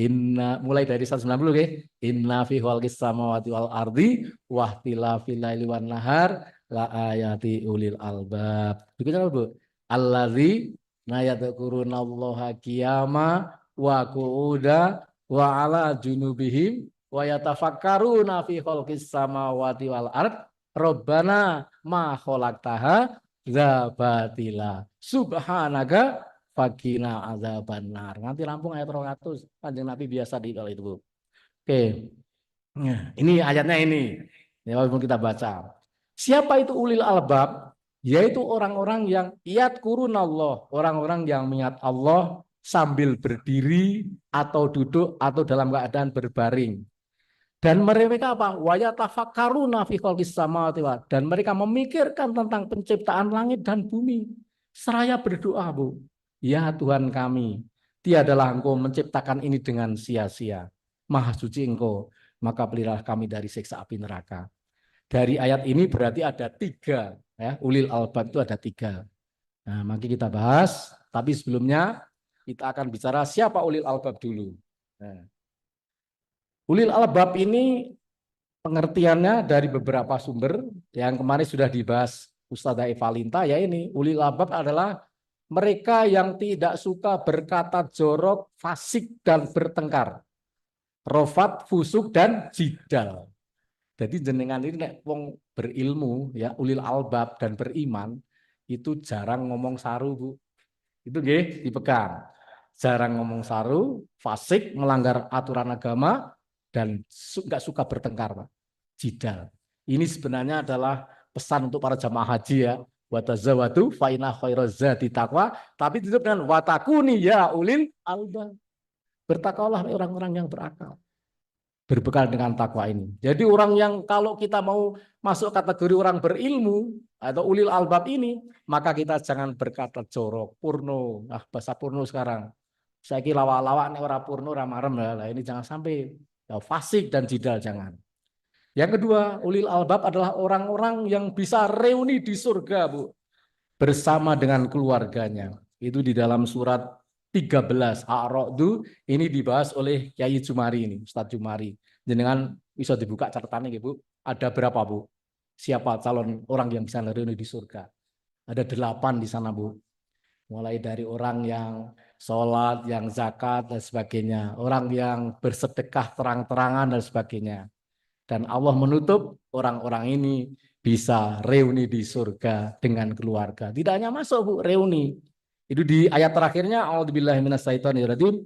Inna mulai dari 190 nggih. Inna fi khalqis samawati wal ardi wa ikhtilafil laili wan nahar la ayati ulil albab. Begitu Bu. Allazi nayadzurunallaha qiyama wa qu'uda wa ala junubihim wa yatafakkaruna fi khalqis samawati wal ard rabbana ma khalaqtaha dzabatila subhanaka fakina adzabannar. Nanti rampung ayat 200 Kanjeng Nabi biasa di kalau itu Bu. Oke. Nah, ini ayatnya ini. Ya, walaupun kita baca. Siapa itu ulil albab? Yaitu orang-orang yang yadkurunallah, orang-orang yang mengingat Allah sambil berdiri atau duduk atau dalam keadaan berbaring. Dan mereka apa? Wa yatafakkaruna fi khalqis samawati wal dan mereka memikirkan tentang penciptaan langit dan bumi. Seraya berdoa, Bu. Ya Tuhan kami, tiadalah Engkau menciptakan ini dengan sia-sia. Maha suci Engkau, maka peliharalah kami dari siksa api neraka. Dari ayat ini berarti ada 3. Ya, ulil albab itu ada 3. Nah, mari kita bahas. Tapi sebelumnya kita akan bicara siapa ulil albab dulu. Nah, ulil albab ini pengertiannya dari beberapa sumber yang kemarin sudah dibahas Ustazah Evalinta ya ini ulil albab adalah mereka yang tidak suka berkata jorok, fasik dan bertengkar. Rofat, fusuk dan jidal. Jadi jenengan ini nek wong berilmu ya ulil albab dan beriman itu jarang ngomong saru Bu. Itu nggih dipegang. Jarang ngomong saru, fasik, melanggar aturan agama dan nggak suka bertengkar Pak. Jidal. Ini sebenarnya adalah pesan untuk para jamaah haji ya. Watazawadu fa inna khairaz zati taqwa, tapi ditutup dengan watakuni ya ulil albab. Bertakwalah orang-orang yang berakal. berbekal dengan takwa ini. Jadi orang yang kalau kita mau masuk kategori orang berilmu atau ulil albab ini, maka kita jangan berkata jorok, purno. Ah, bahasa purno sekarang. Saya kira lawak-lawak nih orang purno ramarem lah. Ini jangan sampai ya, fasik dan jidal jangan. Yang kedua, ulil albab adalah orang-orang yang bisa reuni di surga, Bu, bersama dengan keluarganya. Itu di dalam surat 13 Ar-Ra'd ini dibahas oleh Kyai Jumari ini, Ustadz Jumari. Jenengan bisa dibuka catatannya, Bu. Ada berapa, Bu? Siapa calon orang yang bisa reuni di surga? Ada 8 di sana, Bu. Mulai dari orang yang sholat, yang zakat, dan sebagainya. Orang yang bersedekah terang-terangan, dan sebagainya. Dan Allah menutup orang-orang ini bisa reuni di surga dengan keluarga. Tidak hanya masuk, Bu, reuni. Itu di ayat terakhirnya, a'udzubillahi minasyaitonirrajim.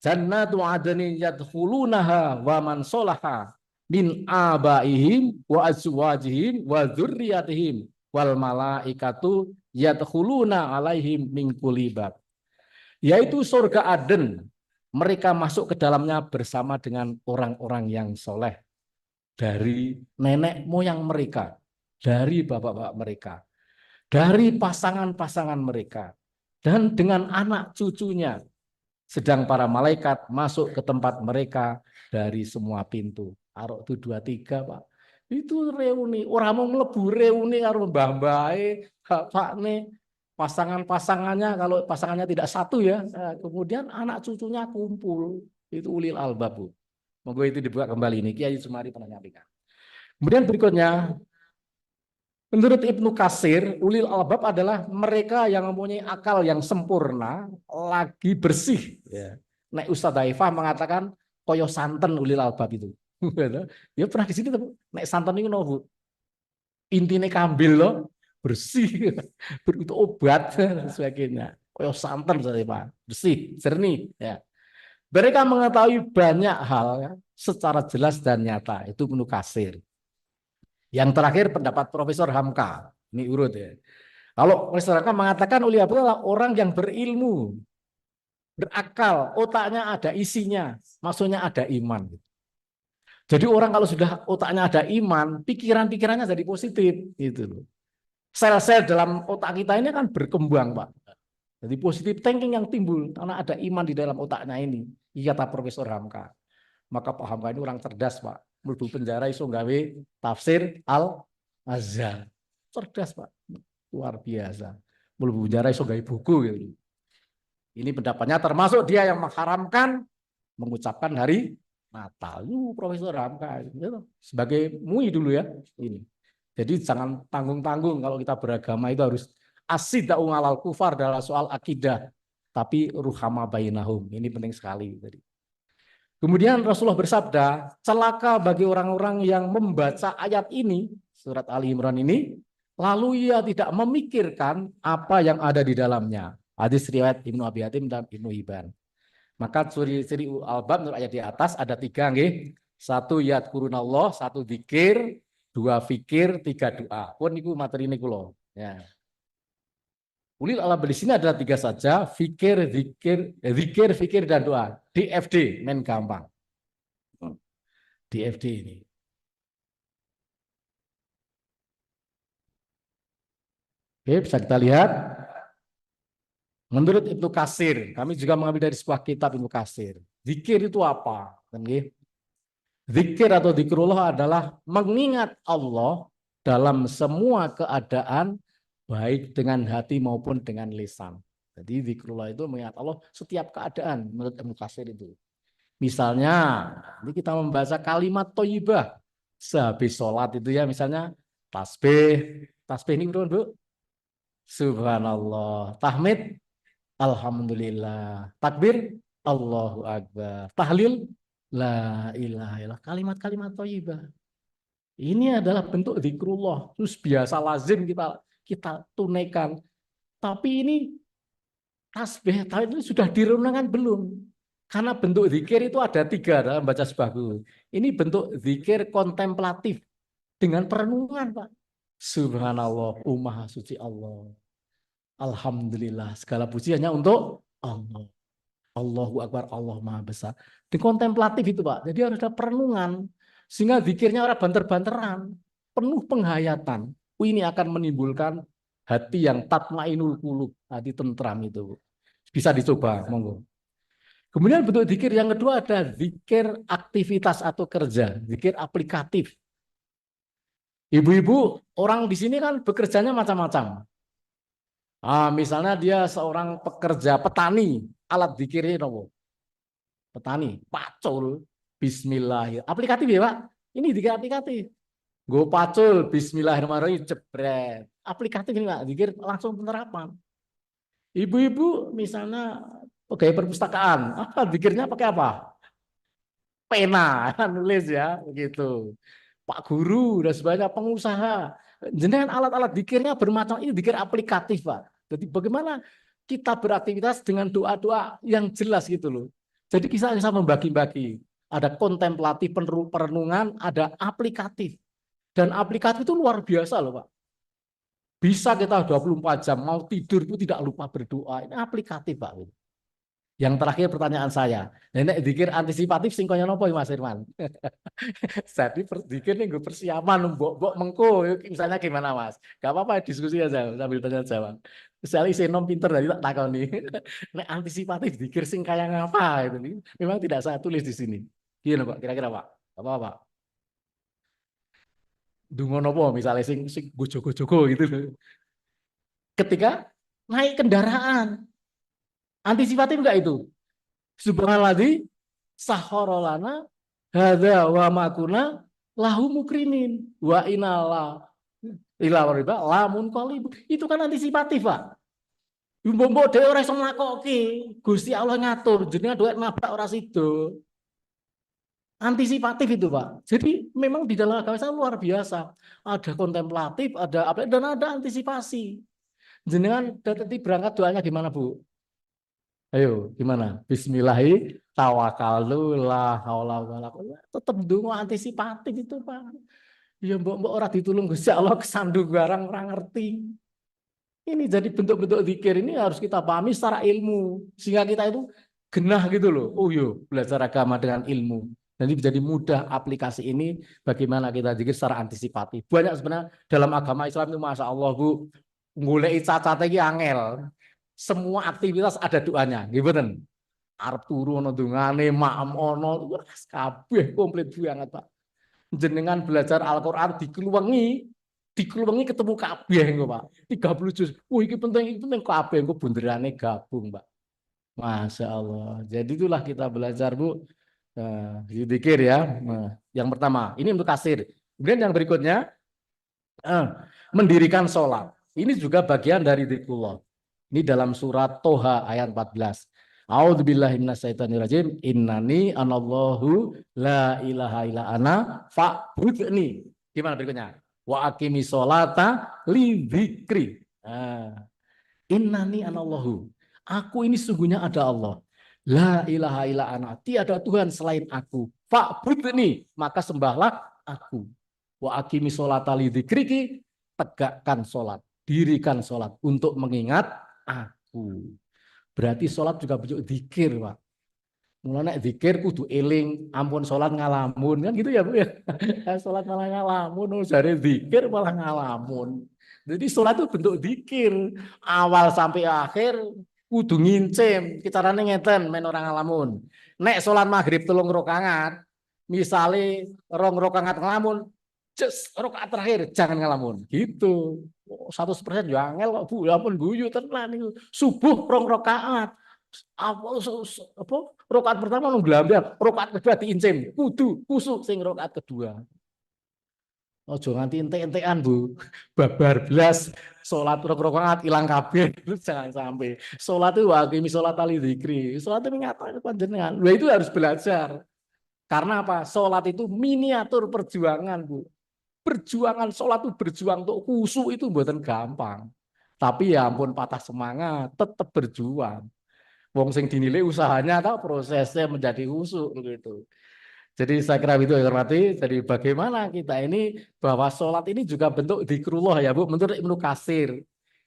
Jannatu adnin yadkhulunaha wa man sholaha min abaihim wa azwajihim wa dzurriyyatihim wal malaikatu yadkhuluna alaihim min kulli bab. Yaitu surga Aden. Mereka masuk ke dalamnya bersama dengan orang-orang yang soleh. Dari nenek moyang mereka, dari bapak-bapak mereka, dari pasangan-pasangan mereka, dan dengan anak cucunya. Sedang para malaikat masuk ke tempat mereka dari semua pintu. Ar-Ra'd 23, Pak. Itu reuni, orang mau mlebu reuni karo mbah-mbahe, bapakne, pasangan-pasangannya, kalau pasangannya tidak satu ya, kemudian anak cucunya kumpul. Itu ulil albab, Bu. Monggo itu dibuka kembali ini, Kiai Sumari pernah nyampaikan. Kemudian berikutnya, menurut Ibnu Katsir, ulil albab adalah mereka yang mempunyai akal yang sempurna, lagi bersih. Ya. Nek Ustadz Daifah mengatakan koyo santen ulil albab itu. Ya pernah di sini, nek santen itu no, Bu. Intine kambil loh, bersih, itu obat dan sebagainya. Koyo santen saja, Pak, bersih, jernih. Ya. Mereka mengetahui banyak hal ya, secara jelas dan nyata. Itu Ibnu Katsir. Yang terakhir pendapat Profesor Hamka. Ini urut ya. Kalau Profesor Hamka mengatakan ulil albab adalah orang yang berilmu, berakal, otaknya ada isinya, maksudnya ada iman. Jadi orang kalau sudah otaknya ada iman, pikiran-pikirannya jadi positif gitu loh. Sel-sel dalam otak kita ini kan berkembang, Pak. Jadi positif thinking yang timbul karena ada iman di dalam otaknya ini. Iya, kata Profesor Hamka. Maka Pak Hamka ini orang cerdas, Pak. Mlebu penjara iso gawe tafsir Al-Azhar. Cerdas, Pak. Luar biasa. Mlebu penjara iso gawe buku gitu. Ini pendapatnya termasuk dia yang mengharamkan mengucapkan hari Natal. Profesor Hamka gitu. Sebagai MUI dulu ya ini. Jadi jangan tanggung-tanggung kalau kita beragama itu harus asidau alal kufar dalam soal akidah, tapi ruhama bainahum. Ini penting sekali tadi. Kemudian Rasulullah bersabda, celaka bagi orang-orang yang membaca ayat ini, surat Ali Imran ini, lalu ia tidak memikirkan apa yang ada di dalamnya. Hadis riwayat Ibnu Abi Hatim dan Ibnu Hibban. Maka ciri-ciri albab menurut ayat di atas ada 3 nggih. 1 yadkurunallah, 1 zikir, 2 fikir, 3 doa. Pun niku materi niku lho. Ya. Ulil albab di sini adalah 3 saja, fikir, zikir, fikir dan doa. DFD, main gampang. DFD ini. Oke, bisa kita lihat. Menurut Ibnu Katsir, kami juga mengambil dari sebuah kitab Ibnu Katsir. Zikir itu apa? Zikir atau zikrullah adalah mengingat Allah dalam semua keadaan, baik dengan hati maupun dengan lisan. Jadi zikrullah itu mengingat Allah setiap keadaan menurut Ibnu Katsir itu. Misalnya, ini kita membaca kalimat thayyibah sehabis sholat itu ya, misalnya tasbih. Tasbih ini Bu? Subhanallah. Tahmid, alhamdulillah. Takbir, Allahu Akbar. Tahlil, la ilaha illallah. Kalimat-kalimat thayyibah. Ini adalah bentuk zikrullah. Terus biasa lazim kita tunaikan. Tapi ini tasbih itu sudah direnungkan belum? Karena bentuk zikir itu ada 3 dalam baca sebuah guru. Ini bentuk zikir kontemplatif dengan perenungan, Pak. Subhanallah, maha suci Allah. Alhamdulillah, segala puji hanya untuk Allah. Allahu Akbar, Allah Maha Besar. Di kontemplatif itu Pak. Jadi harus ada perenungan. Sehingga zikirnya orang banter-banteran. Penuh penghayatan. Ini akan menimbulkan hati yang tatmainul qulub. Hati tentram itu. Bisa dicoba, monggo. Kemudian bentuk zikir yang kedua ada zikir aktivitas atau kerja. Zikir aplikatif. Ibu-ibu, orang di sini kan bekerjanya macam-macam. Misalnya dia seorang pekerja petani, alat zikirnya nopo? Petani, pacul, bismillah. Aplikatif ya Pak? Ini zikir aplikatif. Gue pacul, bismillahirrahmanirrahim, jebret. Aplikatif ini Pak, zikir langsung penerapan. Ibu-ibu misalnya pegawai perpustakaan, zikirnya pakai apa? Pena, nulis ya, begitu. Pak guru dan sebagainya, pengusaha. Jenengan alat-alat zikirnya bermacam, ini zikir aplikatif Pak. Jadi bagaimana kita beraktivitas dengan doa-doa yang jelas gitu loh. Jadi kita bisa membagi-bagi. Ada kontemplatif perenungan, ada aplikatif. Dan aplikatif itu luar biasa loh Pak. Bisa kita 24 jam, mau tidur itu tidak lupa berdoa. Ini aplikatif Pak. Yang terakhir pertanyaan saya. Nenek zikir antisipatif singkonya nopo Mas Irman? Jadi zikir nih gue persiapan mbok mengko misalnya gimana Mas? Gak apa-apa diskusi aja sambil tanya jawab. Misalnya isi nom pinter dari tak takoni. Nek antisipatif zikir sing kaya ngapa itu nih? Memang tidak saya tulis di sini. Gimana Pak? Kira-kira Pak? Apa Pak? Dungo nopo misalnya sing gojo-gojo gitu loh. Ketika naik kendaraan, antisipatif enggak itu? Subhanalladzi sahorolana hadza wa makuna lahu mukrinin wa inala ila wariba lamun qalib. Itu kan antisipatif, Pak. Mbok dhewe ora iso nglakokke. Gusti Allah ngatur, jenengan duit nabrak ora sido. Antisipatif itu, Pak. Jadi memang di dalam agama Islam luar biasa. Ada kontemplatif, ada apa dan ada antisipasi. Jenengan tadi berangkat doanya gimana, Bu? Ayo, gimana? Bismillahi tawakkaltu la haula wala quwwata. Tetep ndonga antisipatif itu, Pak. Ya mbok ora ditulung Gusti Allah kesandung barang ora ngerti. Ini jadi bentuk-bentuk zikir ini harus kita pahami secara ilmu sehingga kita itu genah gitu loh. Oh yo, belajar agama dengan ilmu. Jadi menjadi mudah aplikasi ini bagaimana kita zikir secara antisipatif. Banyak sebenarnya dalam agama Islam itu Masya Allah Bu, golek cacate iki angel. Semua aktivitas ada doanya, gitu kan? Arep turu ono dungane, maem ono, kabeh komplit banget, Pak. Jenengan belajar Al-Qur'an dikeluwengi ketemu kabeh engko, Pak. 30 juz. Iki penting kabeh engko bunderane gabung, Pak. Masya Allah. Jadi itulah kita belajar, Bu. Zikir ya. Yang pertama, ini untuk kasir. Kemudian yang berikutnya, mendirikan sholat. Ini juga bagian dari zikrullah. Ini dalam surat Toha ayat 14. A'udzubillahi minasyaitonirrajim. Innani anallahu la ilaha illa ana fa'budni. Gimana berikutnya? Wa aqimi sholata li dzikri. Innani anallahu. Aku ini sungguhnya ada Allah. La ilaha illa ana. Tiada Tuhan selain aku. Fa'budni. Maka sembahlah aku. Wa aqimi sholata li dzikri. Tegakkan sholat. Dirikan sholat untuk mengingat aku. Berarti sholat juga bentuk zikir, Pak. Mulanya zikir kudu eling, ampun sholat ngalamun kan gitu ya Bu ya. Sholat malah ngalamun, jare zikir malah ngalamun. Jadi sholat itu bentuk zikir, awal sampai akhir kudu ngincim. Carane ngeten men orang ngalamun. Nek sholat maghrib 3 rakaat, misale 2 rakaat ngalamun, rakaat terakhir jangan ngalamun gitu. 100% ya angel kok Bu, ya ampun guyu tenan niku. Subuh 2 rakaat. Apa rakaat pertama nang glambang, rakaat kedua diincim, kudu kusuk sing rakaat kedua. Ojo nganti entek-entekan Bu. Babar blas salat 2 rakaat ilang kabeh. Jangan sampai. Salat itu wakimi salat ali dzikri. Salat itu nyata panjenengan. Lha itu harus belajar. Karena apa? Salat itu miniatur perjuangan, Bu. Perjuangan sholat itu berjuang untuk khusyuk itu buatan gampang. Tapi ya ampun patah semangat, tetap berjuang. Wong sing dinilai usahanya atau prosesnya menjadi khusyuk begitu. Jadi saya kira itu ya hormati. Jadi bagaimana kita ini bahwa sholat ini juga bentuk zikrullah ya Bu, menurut Ibnu Katsir.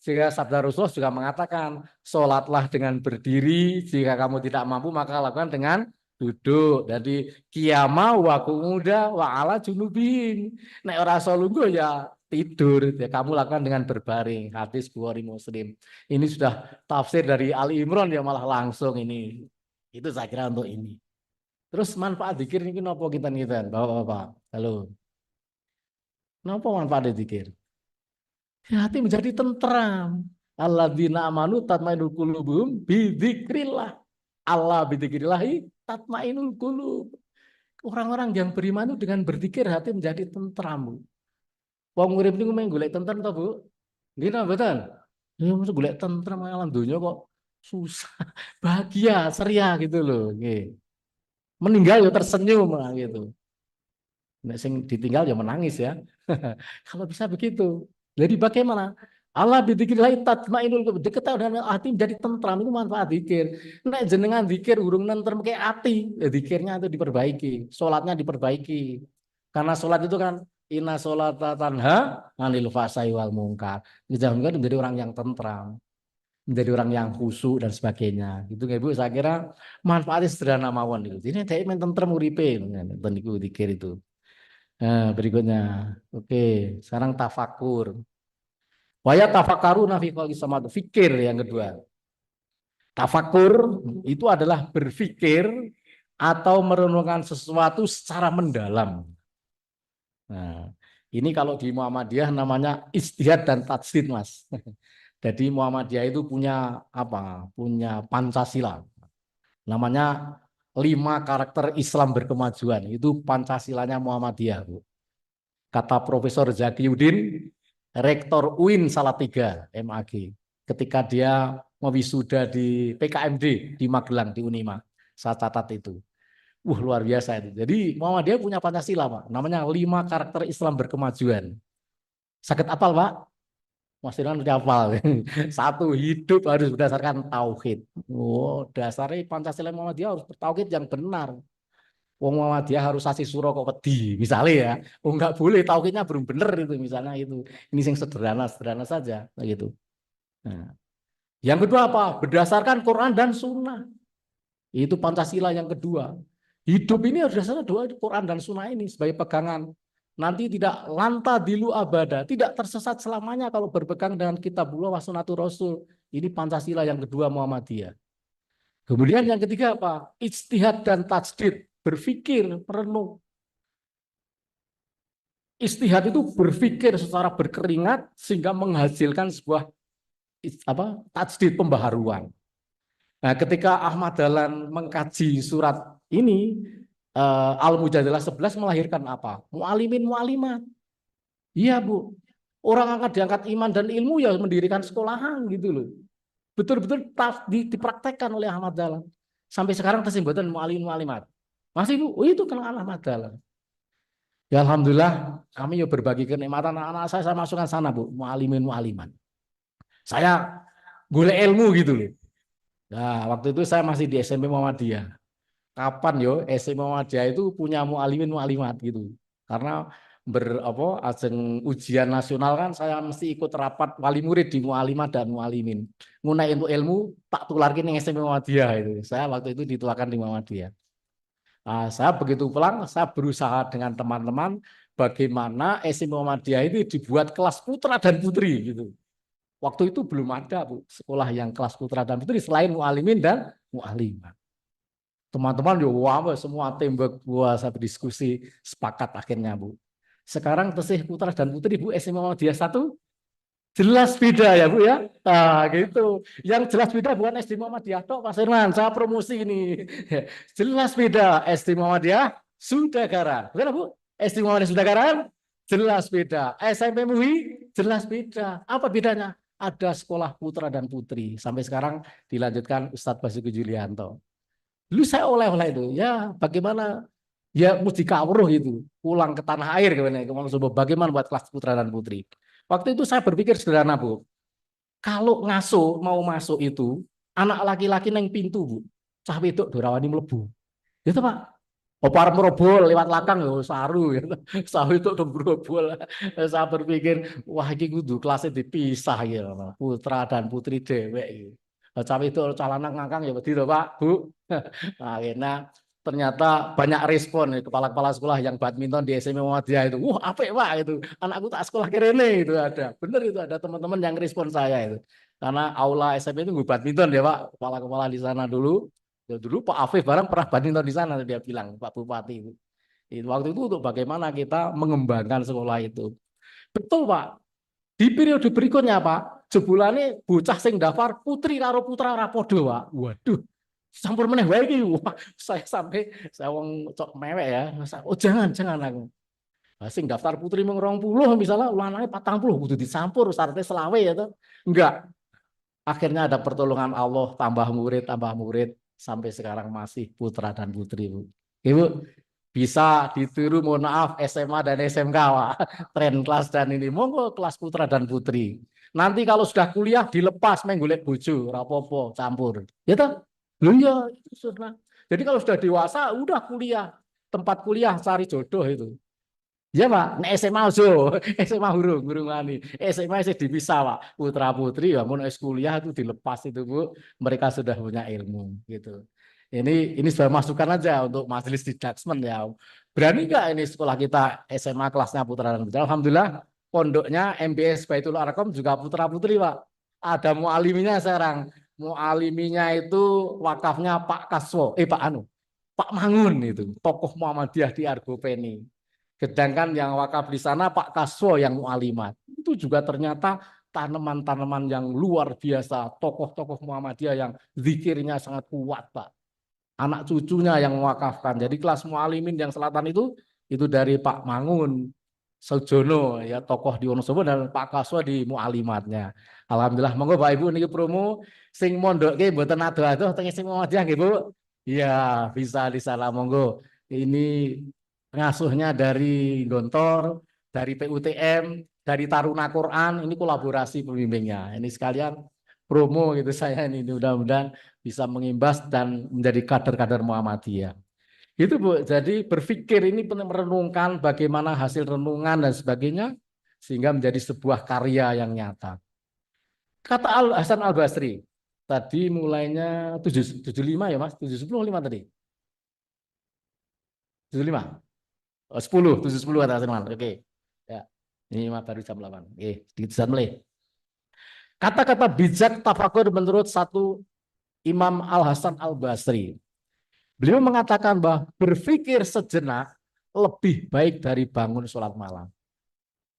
Sehingga sabda Rasulullah juga mengatakan, sholatlah dengan berdiri, jika kamu tidak mampu maka lakukan dengan duduk. Jadi qiyama wa qu'uda wa ala junubin. Nek ora iso lungguh ya tidur, ya kamu lakukan dengan berbaring. Hadis Bukhari Muslim. Ini sudah tafsir dari Ali Imran ya malah langsung ini. Itu saya kira untuk ini. Terus manfaat zikir ini napa kita Bapak-bapak. Halo. Napa manfaat zikir? Ya, hati menjadi tentram. Alladzina amanu tatmainul qulubuhum bidzikrillah. Allah bidzikrillahi tatmainul qulub. Orang-orang yang beriman itu dengan berzikir hati menjadi tentram. Wong urip niku mung golek tentram to, Bu? Nggih ta mboten? Ya mesti golek tentram alam donya kok susah. Bahagia, ceria gitu loh, nggih. Meninggal ya tersenyum gitu. Nek sing ditinggal ya menangis ya. Kalau bisa begitu. Jadi bagaimana? Allah bidzikrillah tatmainul qulub. Dekat dengan hati menjadi tentram itu manfaat zikir. Nek jenengan zikir urung nentrem kayak hati, ya zikirnya itu diperbaiki, salatnya diperbaiki. Karena salat itu kan inna sholata tanha 'anil fahsai wal munkar. Dijamin menjadi orang yang tentram, menjadi orang yang khusyuk dan sebagainya. Itu Ibu saya kira manfaatnya sederhana mawon itu. Ini dhek men tentrem uripe ngoten niku zikir itu. Nah, berikutnya. Oke, sekarang tafakur. Waya tafakaru nafi sama fikir yang kedua. Tafakur itu adalah berpikir atau merenungkan sesuatu secara mendalam. Nah, ini kalau di Muhammadiyah namanya istihad dan tajdid, Mas. Jadi Muhammadiyah itu punya apa? Punya Pancasila. Namanya 5 karakter Islam berkemajuan. Itu Pancasilanya Muhammadiyah, Bu. Kata Profesor Zakiuddin, Rektor UIN Salatiga MAG, ketika dia mewisuda di PKMD di Magelang di Unima. Saya catat itu. Luar biasa itu. Jadi Muhammadiyah punya Pancasila, Pak. Namanya 5 karakter Islam berkemajuan. Sakit apal, Pak? Mas Irwan udah hafal. Satu, hidup harus berdasarkan tauhid. Oh, dasarnya Pancasila Muhammadiyah harus bertauhid yang benar. Wong Muhammadiyah harus asih suro kok wedi, misalnya ya. Oh, nggak boleh tauhidnya belum bener itu misalnya itu. Ini yang sederhana saja gitu. Nah, yang kedua apa? Berdasarkan Quran dan Sunnah. Itu Pancasila yang kedua. Hidup ini harus berdasarkan doa Quran dan Sunnah ini sebagai pegangan. Nanti tidak lanta dilu abada, tidak tersesat selamanya kalau berpegang dengan kitabullah wa sunnatur rasul. Ini Pancasila yang kedua Muhammadiyah. Kemudian yang ketiga apa? Ijtihad dan tajdid, berpikir, merenung. Ijtihad itu berpikir secara berkeringat sehingga menghasilkan sebuah tajdid, pembaharuan. Nah, ketika Ahmad Dahlan mengkaji surat ini, Al-Mujadilah 11 melahirkan apa? Mu'alimin mu'alimat. Iya, Bu. Orang akan diangkat iman dan ilmu ya mendirikan sekolahan gitu loh. Betul-betul dipraktekkan oleh Ahmad Dahlan. Sampai sekarang tersimbutan mu'alimin mu'alimat. Masih, Bu? Oh, itu kenal Ahmad Dahlan. Ya Alhamdulillah kami ya berbagi kenikmatan anak-anak saya masukkan sana, Bu. Mu'alimin mu'alimat. Saya golek ilmu gitu loh. Nah, waktu itu saya masih di SMP Muhammadiyah. Kapan yo SMP Muhammadiyah itu punya mualimin mualimat gitu. Karena ajeng ujian nasional kan saya mesti ikut rapat wali murid di mualimat dan mualimin. Ngunai untuk ilmu tak tularkin yang SMP Muhammadiyah itu. Saya waktu itu ditularkan di Muhammadiyah. Nah, saya begitu pulang, saya berusaha dengan teman-teman bagaimana SMP Muhammadiyah itu dibuat kelas putra dan putri gitu. Waktu itu belum ada, Bu, sekolah yang kelas putra dan putri selain mualimin dan mualimat. Teman-teman wah, semua tembak gua sampai diskusi sepakat akhirnya, Bu. Sekarang tesih putra dan putri, Bu, SMA Muhammadiyah 1 jelas beda ya, Bu ya. Nah, gitu. Yang jelas beda bukan SD Muhammadiyah tok, Pak Firman. Saya promosi ini. Jelas beda SD Muhammadiyah Sudagara. Bukan, Bu? SD Muhammadiyah Sudagara jelas beda. SMP MUI jelas beda. Apa bedanya? Ada sekolah putra dan putri. Sampai sekarang dilanjutkan Ustadz Basuki Julianto. Dulu saya oleh-oleh itu. Ya bagaimana? Ya mesti kawruh itu. Pulang ke tanah air. Bagaimana buat kelas putra dan putri. Waktu itu saya berpikir sederhana, Bu. Kalau ngaso mau masuk itu, anak laki-laki neng pintu, Bu. Cah wedok dorawani mlebu. Itu, Pak. Opar merobol lewat lakang yo saru gitu. Saru itu udah merobol. Saya berpikir wah ini kudu kelasnya dipisah ya, putra dan putri dewek gitu. Cawe itu calana ngangkang ya begitu Pak, Bu. Akhirnya ternyata banyak respon kepala-kepala sekolah yang badminton di SMA Muhammadiyah itu. Wah, apik Pak itu. Anakku tak sekolah kene itu ada. Bener itu ada teman-teman yang respon saya itu. Karena aula SMA itu gue badminton ya Pak. Kepala-kepala di sana dulu. Ya, dulu Pak Afif barang pernah badminton di sana dia bilang Pak Bupati itu. Waktu itu untuk bagaimana kita mengembangkan sekolah itu. Betul Pak. Di periode berikutnya Pak, jebulane bocah sing daftar putri karo putra ora padha Pak. Waduh. Sampur meneh wae iki. Wah, saya wong cok mewek ya. Oh jangan aku. Nah, sing daftar putri mung 20 misalnya lanange 40 kudu dicampur syaratnya selawe ya toh. Enggak. Akhirnya ada pertolongan Allah, tambah murid sampai sekarang masih putra dan putri, Bu. Ibu bisa ditiru, mohon maaf, SMA dan SMK, Pak. Tren kelas dan ini, monggo kelas putra dan putri. Nanti kalau sudah kuliah dilepas main golek bojo, rapopo, campur. Ya toh? Loh iya, itu sudah. Jadi kalau sudah dewasa, udah kuliah. Tempat kuliah cari jodoh itu. Ya Pak, nek SMA ojo, SMA hurung wani. SMA sih dipisah Pak. Putra putri ya mun kuliah itu dilepas itu Bu. Mereka sudah punya ilmu gitu. Ini sudah masukan aja untuk majelis didasmen ya. Berani nggak ini sekolah kita SMA kelasnya putra dan putri? Alhamdulillah pondoknya MBS Baitul Arqam juga putra putri Pak. Ada mualiminya sekarang. Mualiminya itu wakafnya Pak Kaswo, Pak Mangun itu, tokoh Muhammadiyah di Argopeni. Sedangkan yang wakaf di sana Pak Kaswo yang mualimat. Itu juga ternyata tanaman-tanaman yang luar biasa, tokoh-tokoh Muhammadiyah yang zikirnya sangat kuat, Pak. Anak cucunya yang mewakafkan. Jadi kelas mualimin yang selatan itu dari Pak Mangun Sojono ya, tokoh di Wonosobo, dan Pak Kaswo di mualimatnya. Alhamdulillah, monggo Pak Ibu niki promo sing mondoke mboten ado-ado teng sing Muhammadiyah nggih Bu. Iya, bisa di sana monggo. Ini pengasuhnya dari Gontor, dari PUTM, dari Taruna Quran, ini kolaborasi pembimbingnya. Ini sekalian promo gitu saya ini mudah-mudahan bisa mengimbas dan menjadi kader-kader Muhammadiyah. Itu Bu, jadi berpikir ini merenungkan bagaimana hasil renungan dan sebagainya sehingga menjadi sebuah karya yang nyata. Kata Hasan Al Basri, tadi mulainya 75 ya Mas, 705 tadi. 75. Oh, 10, 710 kata Hasan. Oke. Ya. Ini baru jam 8. Oke, sedikit mulai. Kata-kata bijak tafakur menurut satu Imam Al Hasan Al Basri. Beliau mengatakan bahwa berpikir sejenak lebih baik dari bangun sholat malam.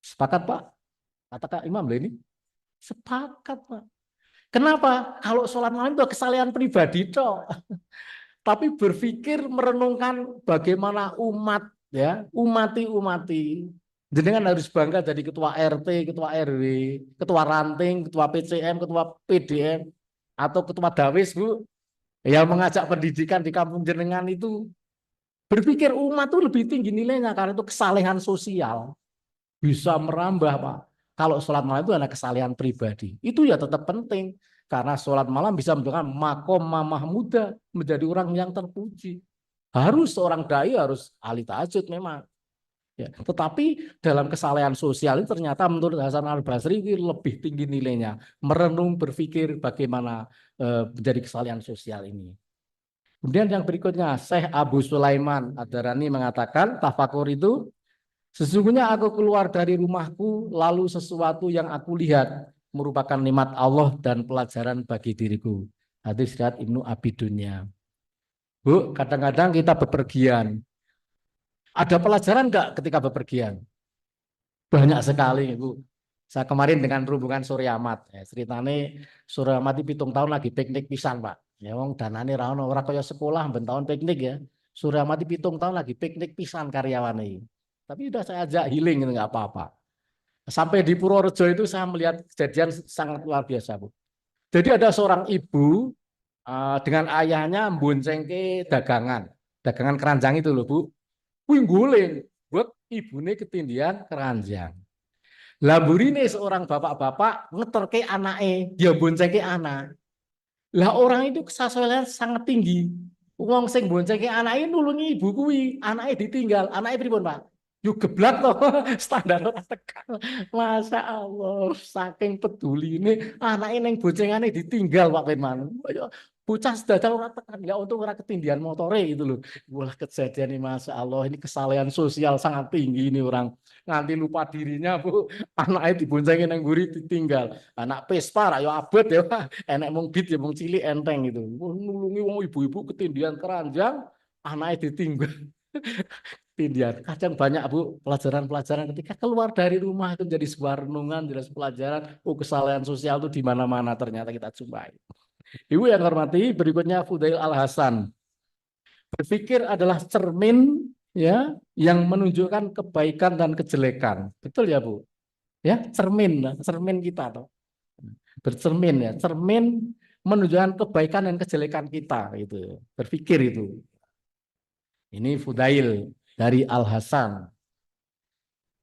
Sepakat Pak? Kata Imam ini? Sepakat Pak. Kenapa? Kalau sholat malam itu kesalahan pribadi toh. Tapi berpikir merenungkan bagaimana umat ya, umati. Jenengan harus bangga jadi ketua RT, ketua RW, ketua ranting, ketua PCM, ketua PDM, atau ketua Dawis, Bu. Yang mengajak pendidikan di kampung jenengan itu berpikir umat itu lebih tinggi nilainya karena itu kesalehan sosial. Bisa merambah, Pak. Kalau sholat malam itu adalah kesalehan pribadi. Itu ya tetap penting. Karena sholat malam bisa menunjukkan makom mamah muda menjadi orang yang terpuji. Harus seorang dai harus ahli tahajud memang. Ya, tetapi dalam kesalehan sosial ini ternyata menurut Hasan Al Basri lebih tinggi nilainya. Merenung berpikir bagaimana menjadi kesalehan sosial ini. Kemudian yang berikutnya, Syekh Abu Sulaiman Ad-Darani mengatakan tafakur itu sesungguhnya aku keluar dari rumahku lalu sesuatu yang aku lihat merupakan nikmat Allah dan pelajaran bagi diriku. Hadis riwayat Ibnu Abi Dunya. Bu, kadang-kadang kita bepergian. Ada pelajaran enggak ketika bepergian? Banyak sekali, Bu. Saya kemarin dengan rombongan Suryamat, ya, ceritane Suryamat itu 7 tahun lagi piknik pisan, Pak. Ya wong danane ra ono, ora kaya sekolah ben tahun piknik ya. Suryamat itu 7 tahun lagi piknik pisan karyawane. Tapi udah saya ajak healing itu enggak apa-apa. Sampai di Purworejo itu saya melihat kejadian sangat luar biasa, Bu. Jadi ada seorang ibu dengan ayahnya boncengke dagangan keranjang itu loh, Bu. Wih guling, buat ibunya ketindian keranjang. Lamburine seorang bapak-bapak ngeterke anaknya, dia boncengke anak. Lah orang itu kesasolehan sangat tinggi. Wong sing boncenge anake nulungi ibu kuwi, anake ditinggal, anake pripun, Pak? Yo geblak to, standar ora tekan. Masya Allah, saking peduline anake ning boncengane ditinggal Pak Firman. Yo bocah sedadak ora tekan, ya untung ora ketindihan motore itu loh. Wah kejadian ini Masya Allah, ini kesalahan sosial sangat tinggi ini orang. Nganti lupa dirinya Bu, anaknya diboncengin nang mburi ditinggal. Anak pespa ra yo abot ya Pak. Enek mung bit ya mung cilik enteng itu. Nulungi wong ibu-ibu ketindihan keranjang, anaknya ditinggal. Tindihan. Kadang banyak Bu pelajaran-pelajaran ketika keluar dari rumah itu menjadi sebuah renungan, jelas pelajaran. Oh kesalahan sosial itu di mana-mana ternyata kita jumpai. Ibu yang hormati, berikutnya Fudail Al Hasan. Berpikir adalah cermin ya yang menunjukkan kebaikan dan kejelekan. Betul ya Bu? Ya cermin, cermin kita tuh. Bercermin ya, cermin menunjukkan kebaikan dan kejelekan kita itu. Berpikir itu. Ini Fudail dari Al Hasan.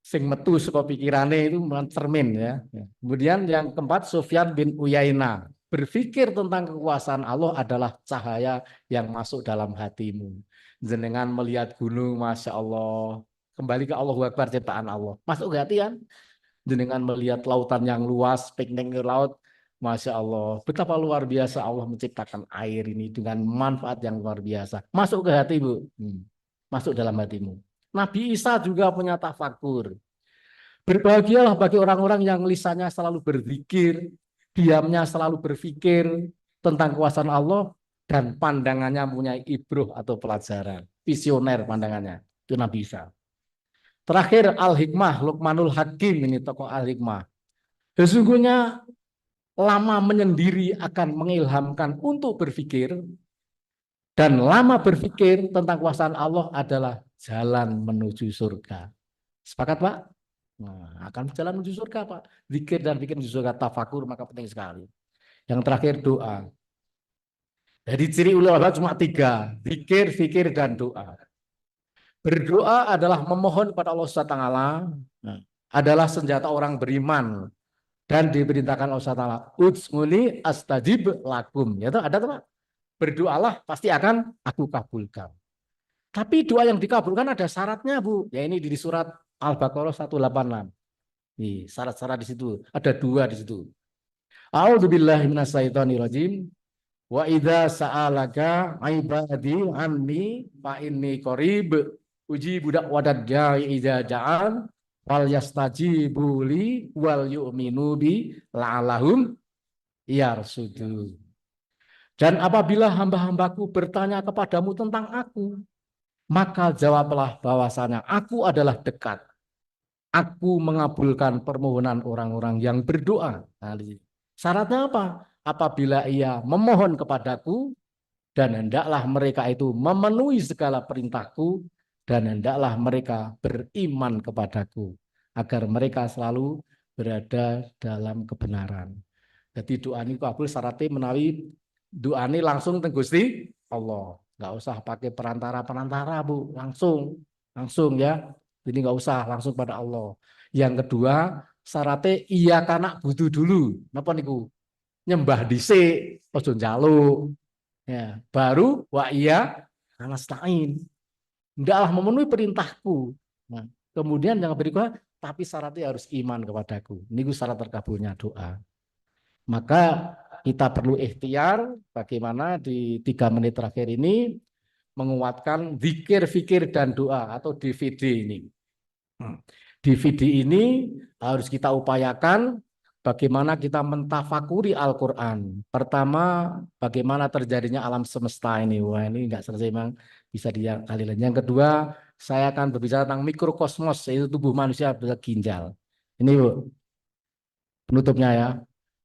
Sing metu saka pikirane itu cermin ya. Kemudian yang keempat Sufyan bin Uyainah. Berpikir tentang kekuasaan Allah adalah cahaya yang masuk dalam hatimu. Jenengan melihat gunung, Masya Allah. Kembali ke Allahu Akbar ciptaan Allah. Masuk ke hati kan? Jenengan melihat lautan yang luas, piknik di laut. Masya Allah. Betapa luar biasa Allah menciptakan air ini dengan manfaat yang luar biasa. Masuk ke hati, Bu. Masuk dalam hatimu. Nabi Isa juga punya tafakur. Berbahagialah bagi orang-orang yang lisannya selalu berzikir, diamnya selalu berpikir tentang kekuasaan Allah, dan pandangannya punya ibroh atau pelajaran. Visioner pandangannya. Itu Nabi Isa. Terakhir Al-Hikmah, Luqmanul Hakim, ini tokoh Al-Hikmah. Sesungguhnya lama menyendiri akan mengilhamkan untuk berpikir, dan lama berpikir tentang kekuasaan Allah adalah jalan menuju surga. Sepakat Pak? Nah, akan jalan menuju surga Pak. Zikir dan pikir menuju surga, tafakur maka penting sekali. Yang terakhir doa. Jadi ciri ulama cuma 3, zikir, fikir, dan doa. Berdoa adalah memohon kepada Allah SWT, adalah senjata orang beriman dan diperintahkan Allah SWT. Utsmuni astajib lakum. Ya, ada Pak. Berdoalah pasti akan aku kabulkan. Tapi doa yang dikabulkan ada syaratnya Bu. Ya ini di surat Al-Baqarah 186. Nih, syarat-syarat di situ. Ada 2 di situ. A'udzubillahi minasyaitonirrajim. Wa idza sa'alaka ibadi anni fa inni qarib ujibu da'watad da'i idza ja'an wal yastajibu li wal yu'minu bi la'allahum yarshudun. Dan apabila hamba-hambaku bertanya kepadamu tentang aku, maka jawablah bahwasanya aku adalah dekat. Aku mengabulkan permohonan orang-orang yang berdoa. Nah, syaratnya apa? Apabila ia memohon kepadaku, dan hendaklah mereka itu memenuhi segala perintahku, dan hendaklah mereka beriman kepadaku, agar mereka selalu berada dalam kebenaran. Jadi doa ini kabul syaratnya menawi doa ini langsung teng Gusti Allah. Nggak usah pakai perantara-perantara Bu, langsung ya. Jadi nggak usah langsung pada Allah. Yang kedua syaratnya iya kanak butuh dulu. Napa niku? Nyembah dhisik, ojo njaluk. Ya, baru wa iya nasta'in. Hendaklah memenuhi perintahku. Nah, kemudian yang berikutnya tapi syaratnya harus iman kepadaku. Niku syarat terkabulnya doa. Maka kita perlu ikhtiar bagaimana di 3 menit terakhir ini menguatkan zikir, fikir, dan doa atau DVD ini. DVD ini harus kita upayakan bagaimana kita mentafakuri Al-Quran. Pertama, bagaimana terjadinya alam semesta ini. Wah, ini nggak selesai memang bisa dikali lain. Yang kedua, saya akan berbicara tentang mikrokosmos, yaitu tubuh manusia ginjal. Ini Bu, penutupnya ya.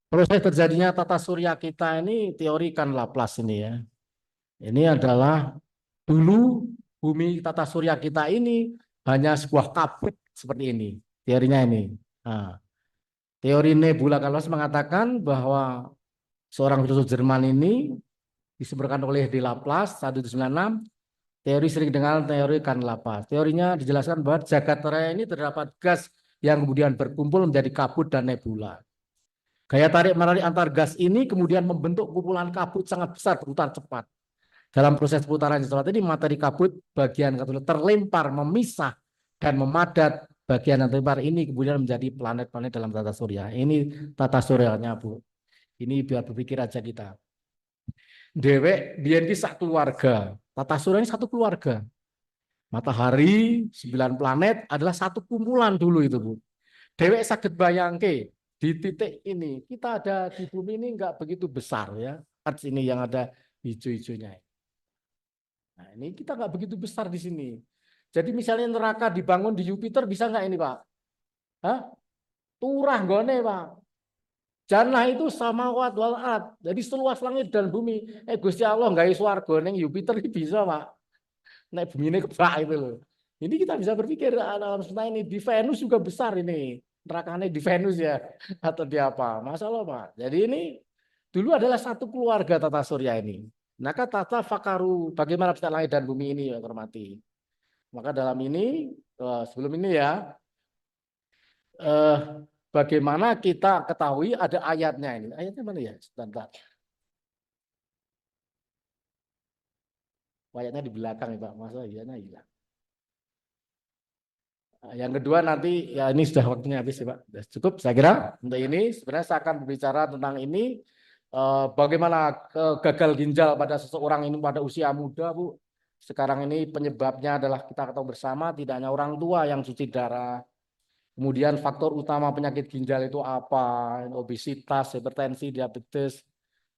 Proses terjadinya tata surya kita ini teori kan Laplace ini ya. Ini adalah dulu bumi tata surya kita ini hanya sebuah kabut seperti ini. Teorinya ini. Nah, teori nebula Laplace mengatakan bahwa seorang filsuf Jerman ini disebutkan oleh di Laplace 1796. Teori sering dengan teori kan Laplace. Teorinya dijelaskan bahwa jagat raya ini terdapat gas yang kemudian berkumpul menjadi kabut dan nebula. Gaya tarik menarik antar gas ini kemudian membentuk kumpulan kabut sangat besar berputar cepat. Dalam proses putaran sholat ini materi kabut bagian katulistiwa terlempar, memisah dan memadat. Bagian yang terlempar ini kemudian menjadi planet-planet dalam tata surya. Ini tata suryanya, Bu. Ini biar berpikir aja kita. Dewek biyen ki sak keluarga. Tata surya ini satu keluarga. Matahari, 9 planet adalah satu kumpulan dulu itu, Bu. Dewek saged bayangke di titik ini kita ada di bumi ini enggak begitu besar ya. Earth ini yang ada hijau-hijaunya. Nah, ini kita enggak begitu besar di sini. Jadi misalnya neraka dibangun di Jupiter bisa enggak ini, Pak? Hah? Turah gone, Pak. Jannah itu sama wal ard. Jadi seluas langit dan bumi. Gusti Allah gawe swarga ning Jupiter ini bisa, Pak. Nek bumi ini kebak itu loh. Ini kita bisa berpikir alam semesta ini di Venus juga besar ini. Nerakanya di Venus ya atau di apa? Masalah, Pak. Jadi ini dulu adalah satu keluarga tata surya ini. Maka tata fakaru bagaimana bisa langit dan bumi ini yang hormati. Maka dalam ini sebelum ini ya bagaimana kita ketahui ada ayatnya ini. Ayatnya mana ya? Sebentar. Ayatnya di belakang ya, Pak. Masa iya hilang. Yang kedua nanti ya ini sudah waktunya habis ya Pak. Sudah cukup saya kira untuk ini. Sebenarnya saya akan berbicara tentang ini bagaimana gagal ginjal pada seseorang ini pada usia muda, Bu. Sekarang ini penyebabnya adalah kita ketahui bersama tidak hanya orang tua yang cuci darah. Kemudian faktor utama penyakit ginjal itu apa? Obesitas, hipertensi, diabetes.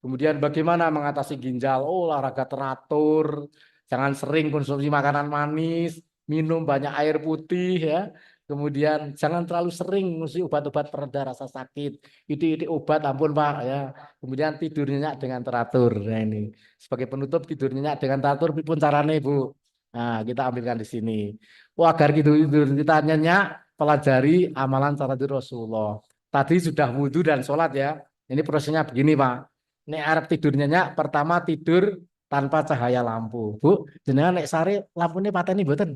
Kemudian bagaimana mengatasi ginjal? Oh, olahraga teratur, jangan sering konsumsi makanan manis, minum banyak air putih ya. Kemudian jangan terlalu sering mengonsumsi obat-obat pereda rasa sakit. Itu obat ampun Pak ya. Kemudian tidur nyenyak dengan teratur. Nah ini sebagai penutup tidur nyenyak dengan teratur pun caranya Bu. Nah, kita ambilkan di sini. Wah, agar gitu tidur kita nyenyak pelajari amalan cara tidur Rasulullah. Tadi sudah wudhu dan sholat ya. Ini prosesnya begini Pak. Nek arep tidur nyenyak, pertama tidur tanpa cahaya lampu. Bu, jenengan nek sare lampune pateni mboten?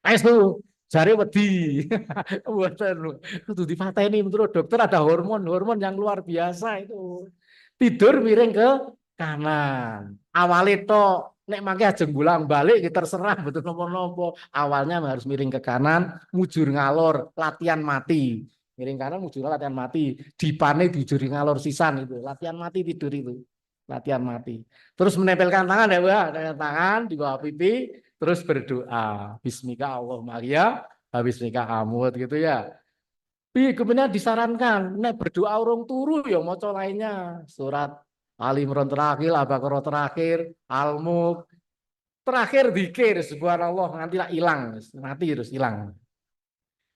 Bu, jare wedi. Mboten. Kudu dipateni menurut dokter ada hormon-hormon yang luar biasa itu. Tidur miring ke kanan. Awalnya tok nek mangke ajeng bulang balik kita terserah betul nopo-nopo. Awalnya harus miring ke kanan, mujur ngalor, latihan mati. Miring kanan mujur latihan mati, dipane dijuri ngalor sisan itu. Latihan mati tidur itu. Latihan mati. Terus menempelkan tangan ya, Bu. Menempelkan tangan di bawah pipi, terus berdoa. Bismika Allahumma ya, bismika amut gitu ya. Kemudian disarankan, nek berdoa urung turu ya maca lainnya. Surat Ali Imran terakhir, Al-Baqarah terakhir, Al-Mulk terakhir zikir subhanallah nanti lah hilang, nanti terus hilang.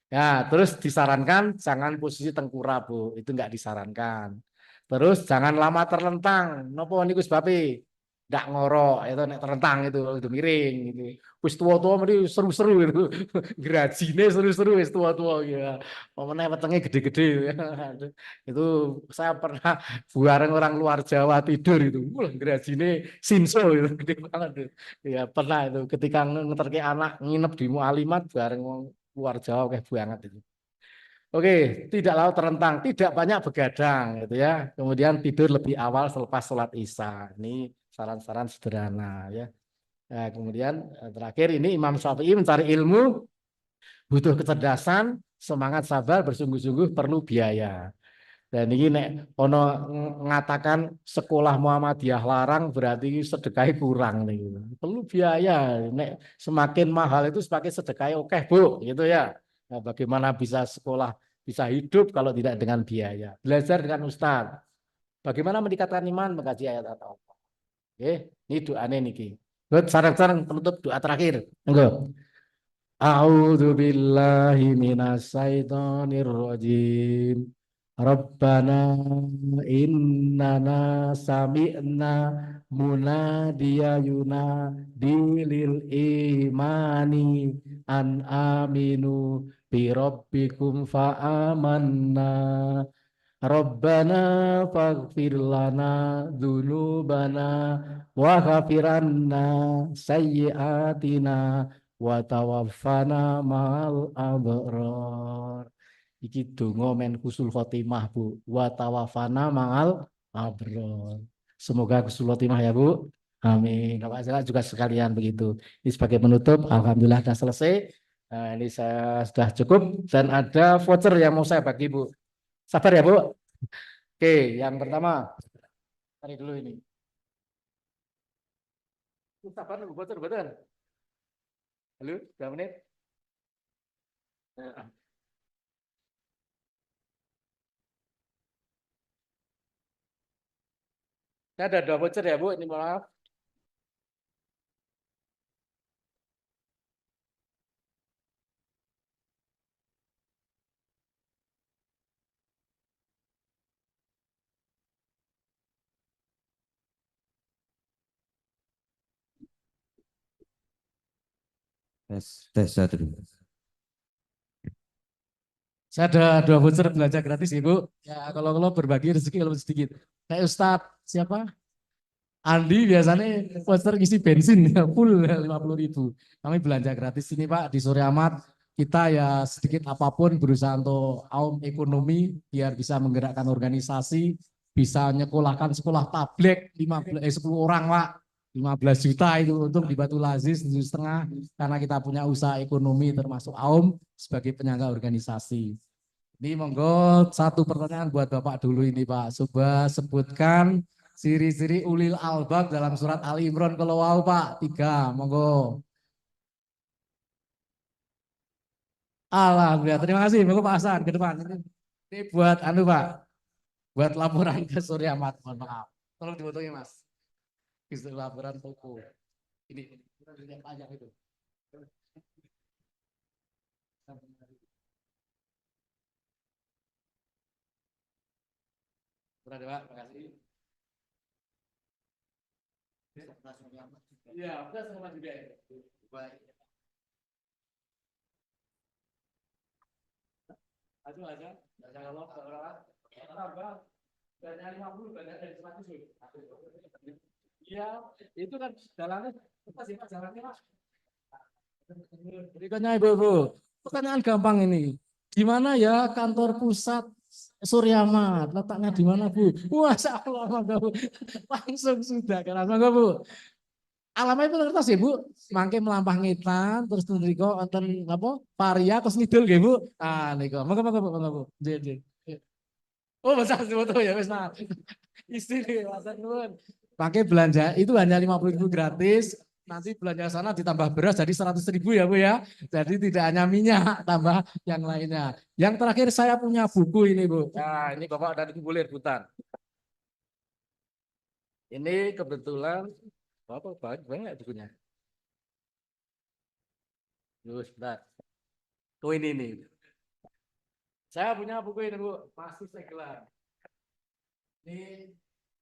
Ya, terus disarankan jangan posisi tengkurap, Bu. Itu enggak disarankan. Terus jangan lama terlentang. Nopo niku sebabe ndak ngorok itu nek terlentang itu miring gitu. Wis tua-tua mesti seru-seru itu. Grajine seru-seru wis tua-tua ya. Pemene wetenge gede-gede ya. Itu saya pernah bareng orang luar Jawa tidur itu. Wah, grajine sinso itu gede banget itu. Ya pernah itu ketika ngeterke anak nginep di Mualimat bareng luar Jawa kayak banget itu. Oke, tidak lalu terentang, tidak banyak begadang gitu ya. Kemudian tidur lebih awal selepas sholat Isya. Ini saran-saran sederhana ya. Nah, kemudian terakhir ini Imam Syafi'i mencari ilmu butuh kecerdasan, semangat sabar, bersungguh-sungguh perlu biaya. Dan ini nek ono mengatakan sekolah Muhammadiyah larang berarti sedekah kurang nih. Perlu biaya. Nek semakin mahal itu semakin sedekah oke Bu, gitu ya. Nah, bagaimana bisa sekolah bisa hidup kalau tidak dengan biaya? Belajar dengan ustaz. Bagaimana meningkatkan iman mengkaji ayat Allah. Oke, ini doanya niki. Good, sarang-sarang penutup doa terakhir. Enggak. A'udzu billahi minasyaitonir rajim. Rabbana innana sami'na munadiya yunadilil imani an aminu bi rabbikum fa amanna. Rabbana faghfir lana dzunubana wa ghafiranna sayyi'atina wa tawaffana ma'al abrar. Iki donga men husnul khotimah Bu. Wa tawaffana ma'al abrar. Semoga husnul khotimah ya Bu. Amin. Bapak Zela juga sekalian begitu. Ini sebagai penutup, alhamdulillah sudah selesai. Nah, ini saya sudah cukup dan ada voucher yang mau saya bagi Bu. Sabar ya Bu. Oke, yang pertama, cari dulu ini. Sabar nunggu voucher betul. Halo, 2 menit. Nah, saya ada 2 voucher ya Bu. Ini maaf. Tes satu. Saya ada 2 voucher belanja gratis Ibu. Ya kalau berbagi rezeki kalau sedikit. Kayak Ustadz siapa? Andi biasanya voucher isi bensin ya full 50.000. Kami belanja gratis ini Pak di Sore Amat. Kita ya sedikit apapun berusaha untuk kaum ekonomi biar bisa menggerakkan organisasi, bisa nyekolahkan sekolah tablet 10 orang Pak. 15 juta itu untuk di Batu Lazis 7,5 karena kita punya usaha ekonomi termasuk AUM sebagai penyangga organisasi. Ini monggo satu pertanyaan buat Bapak dulu ini Pak. Coba sebutkan ciri-ciri ulil albab dalam surat Ali Imran kalau wow Pak. 3, monggo. Alhamdulillah, terima kasih. Monggo Pak Hasan ke depan. Ini buat anu Pak, buat laporan ke Surya Mat. Mohon maaf. Tolong dipotongin Mas. Itu laporan toko. Ini yang panjang itu. Berada Pak, terima kasih. Iya, udah sama juga ya. Baik. Aduh aja, kalau tambah banyak 50 banyak dari 100. Iya, itu kan jalannya apa sih Pak jalannya Pak? Berikutnya Ibu-ibu, pertanyaan gampang ini. Di mana ya kantor pusat Suryamat? Letaknya di mana Bu? Wah, Allah, Bu. Langsung sudah kan, mangga Bu. Alamnya itu ngertos ya Bu, mangke melampah ngitan, terus nriko wonten apa? Varia terus ngidul nggih Bu. Ah niku. Monggo Bu. Nggih. Oh, masa foto ya wis maaf. Istri masak nuwun. Pakai belanja itu hanya 50.000 gratis. Nanti belanja sana ditambah beras jadi 100.000 ya Bu ya. Jadi tidak hanya minyak, tambah yang lainnya. Yang terakhir saya punya buku ini Bu. Nah, ini Bapak dari Kubulir Hutan. Ini kebetulan apa banyak bukunya. Terus sebentar. Oh ini nih. Saya punya buku ini Bu, masih segel. Ini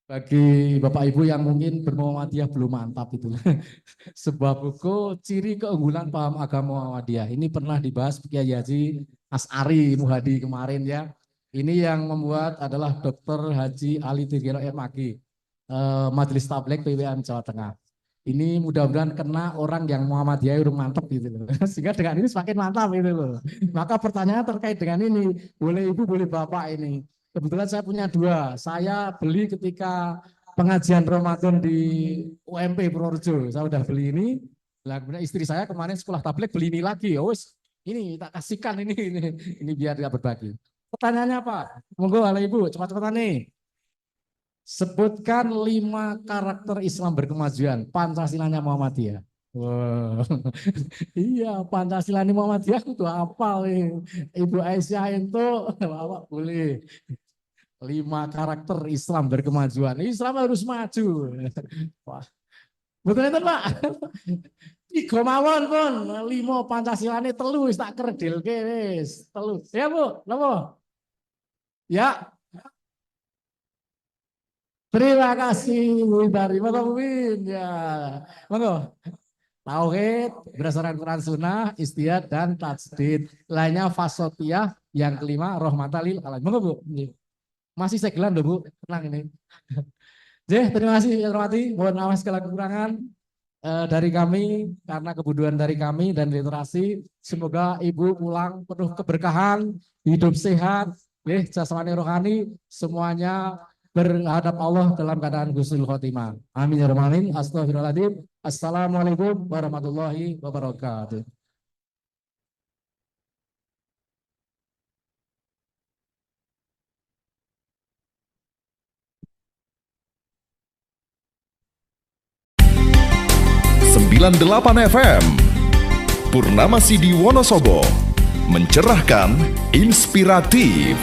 bagi Bapak Ibu yang mungkin bermuhammadiyah belum mantap itu. Sebuah buku ciri keunggulan paham agama Muhammadiyah. Ini pernah dibahas Kiai Haji As'ari Muhadi kemarin ya. Ini yang membuat adalah Dr. Haji Ali Tirgiro MAG, Majelis Tabligh PWN Jawa Tengah. Ini mudah-mudahan kena orang yang Muhammadiyah udah mantap gitu loh. Sehingga dengan ini semakin mantap gitu loh. Maka pertanyaan terkait dengan ini, boleh Ibu, boleh Bapak ini. Kebetulan saya punya 2. Saya beli ketika pengajian Ramadan di UMP Purworejo. Saya udah beli ini. Lah kemudian istri saya kemarin sekolah tabligh beli ini lagi. Oh, ini tak kasihkan ini biar dia berbagi. Pertanyaannya apa? Monggo ala Ibu, cepat-cepatan nih. Sebutkan 5 karakter Islam berkemajuan. Pancasilanya Muhammadiyah. Wow. Iya, Pancasila ini Muhammadiyah itu apa nih? Ibu Aisyah itu Bapak boleh. 5 karakter Islam berkemajuan. Islam harus maju. Wah, betul itu Pak. 3 mawon pun 5 Pancasila ini telu tak kerdil wis. Telu. Ya Bu, napa? Ya, terima kasih Bu dari Win ya. Monggo. Tauhid berdasarkan Quran Sunnah, Istihad dan Tajdid. Lainnya Fasotiyah, yang kelima Rahmatalil alamin. Monggo Bu. Masih segelan loh Bu, tenang ini. Terima kasih yang hormati. Mohon maaf segala kekurangan dari kami karena kebutuhan dari kami dan literasi. Semoga Ibu pulang penuh keberkahan, hidup sehat, jasmani rohani, semuanya berhadap Allah dalam keadaan husnul khotimah. Amin ya rabbal alamin. Astagfirullahaladzim. Assalamualaikum warahmatullahi wabarakatuh. .8 FM Purnama Sidi Wonosobo, mencerahkan, inspiratif.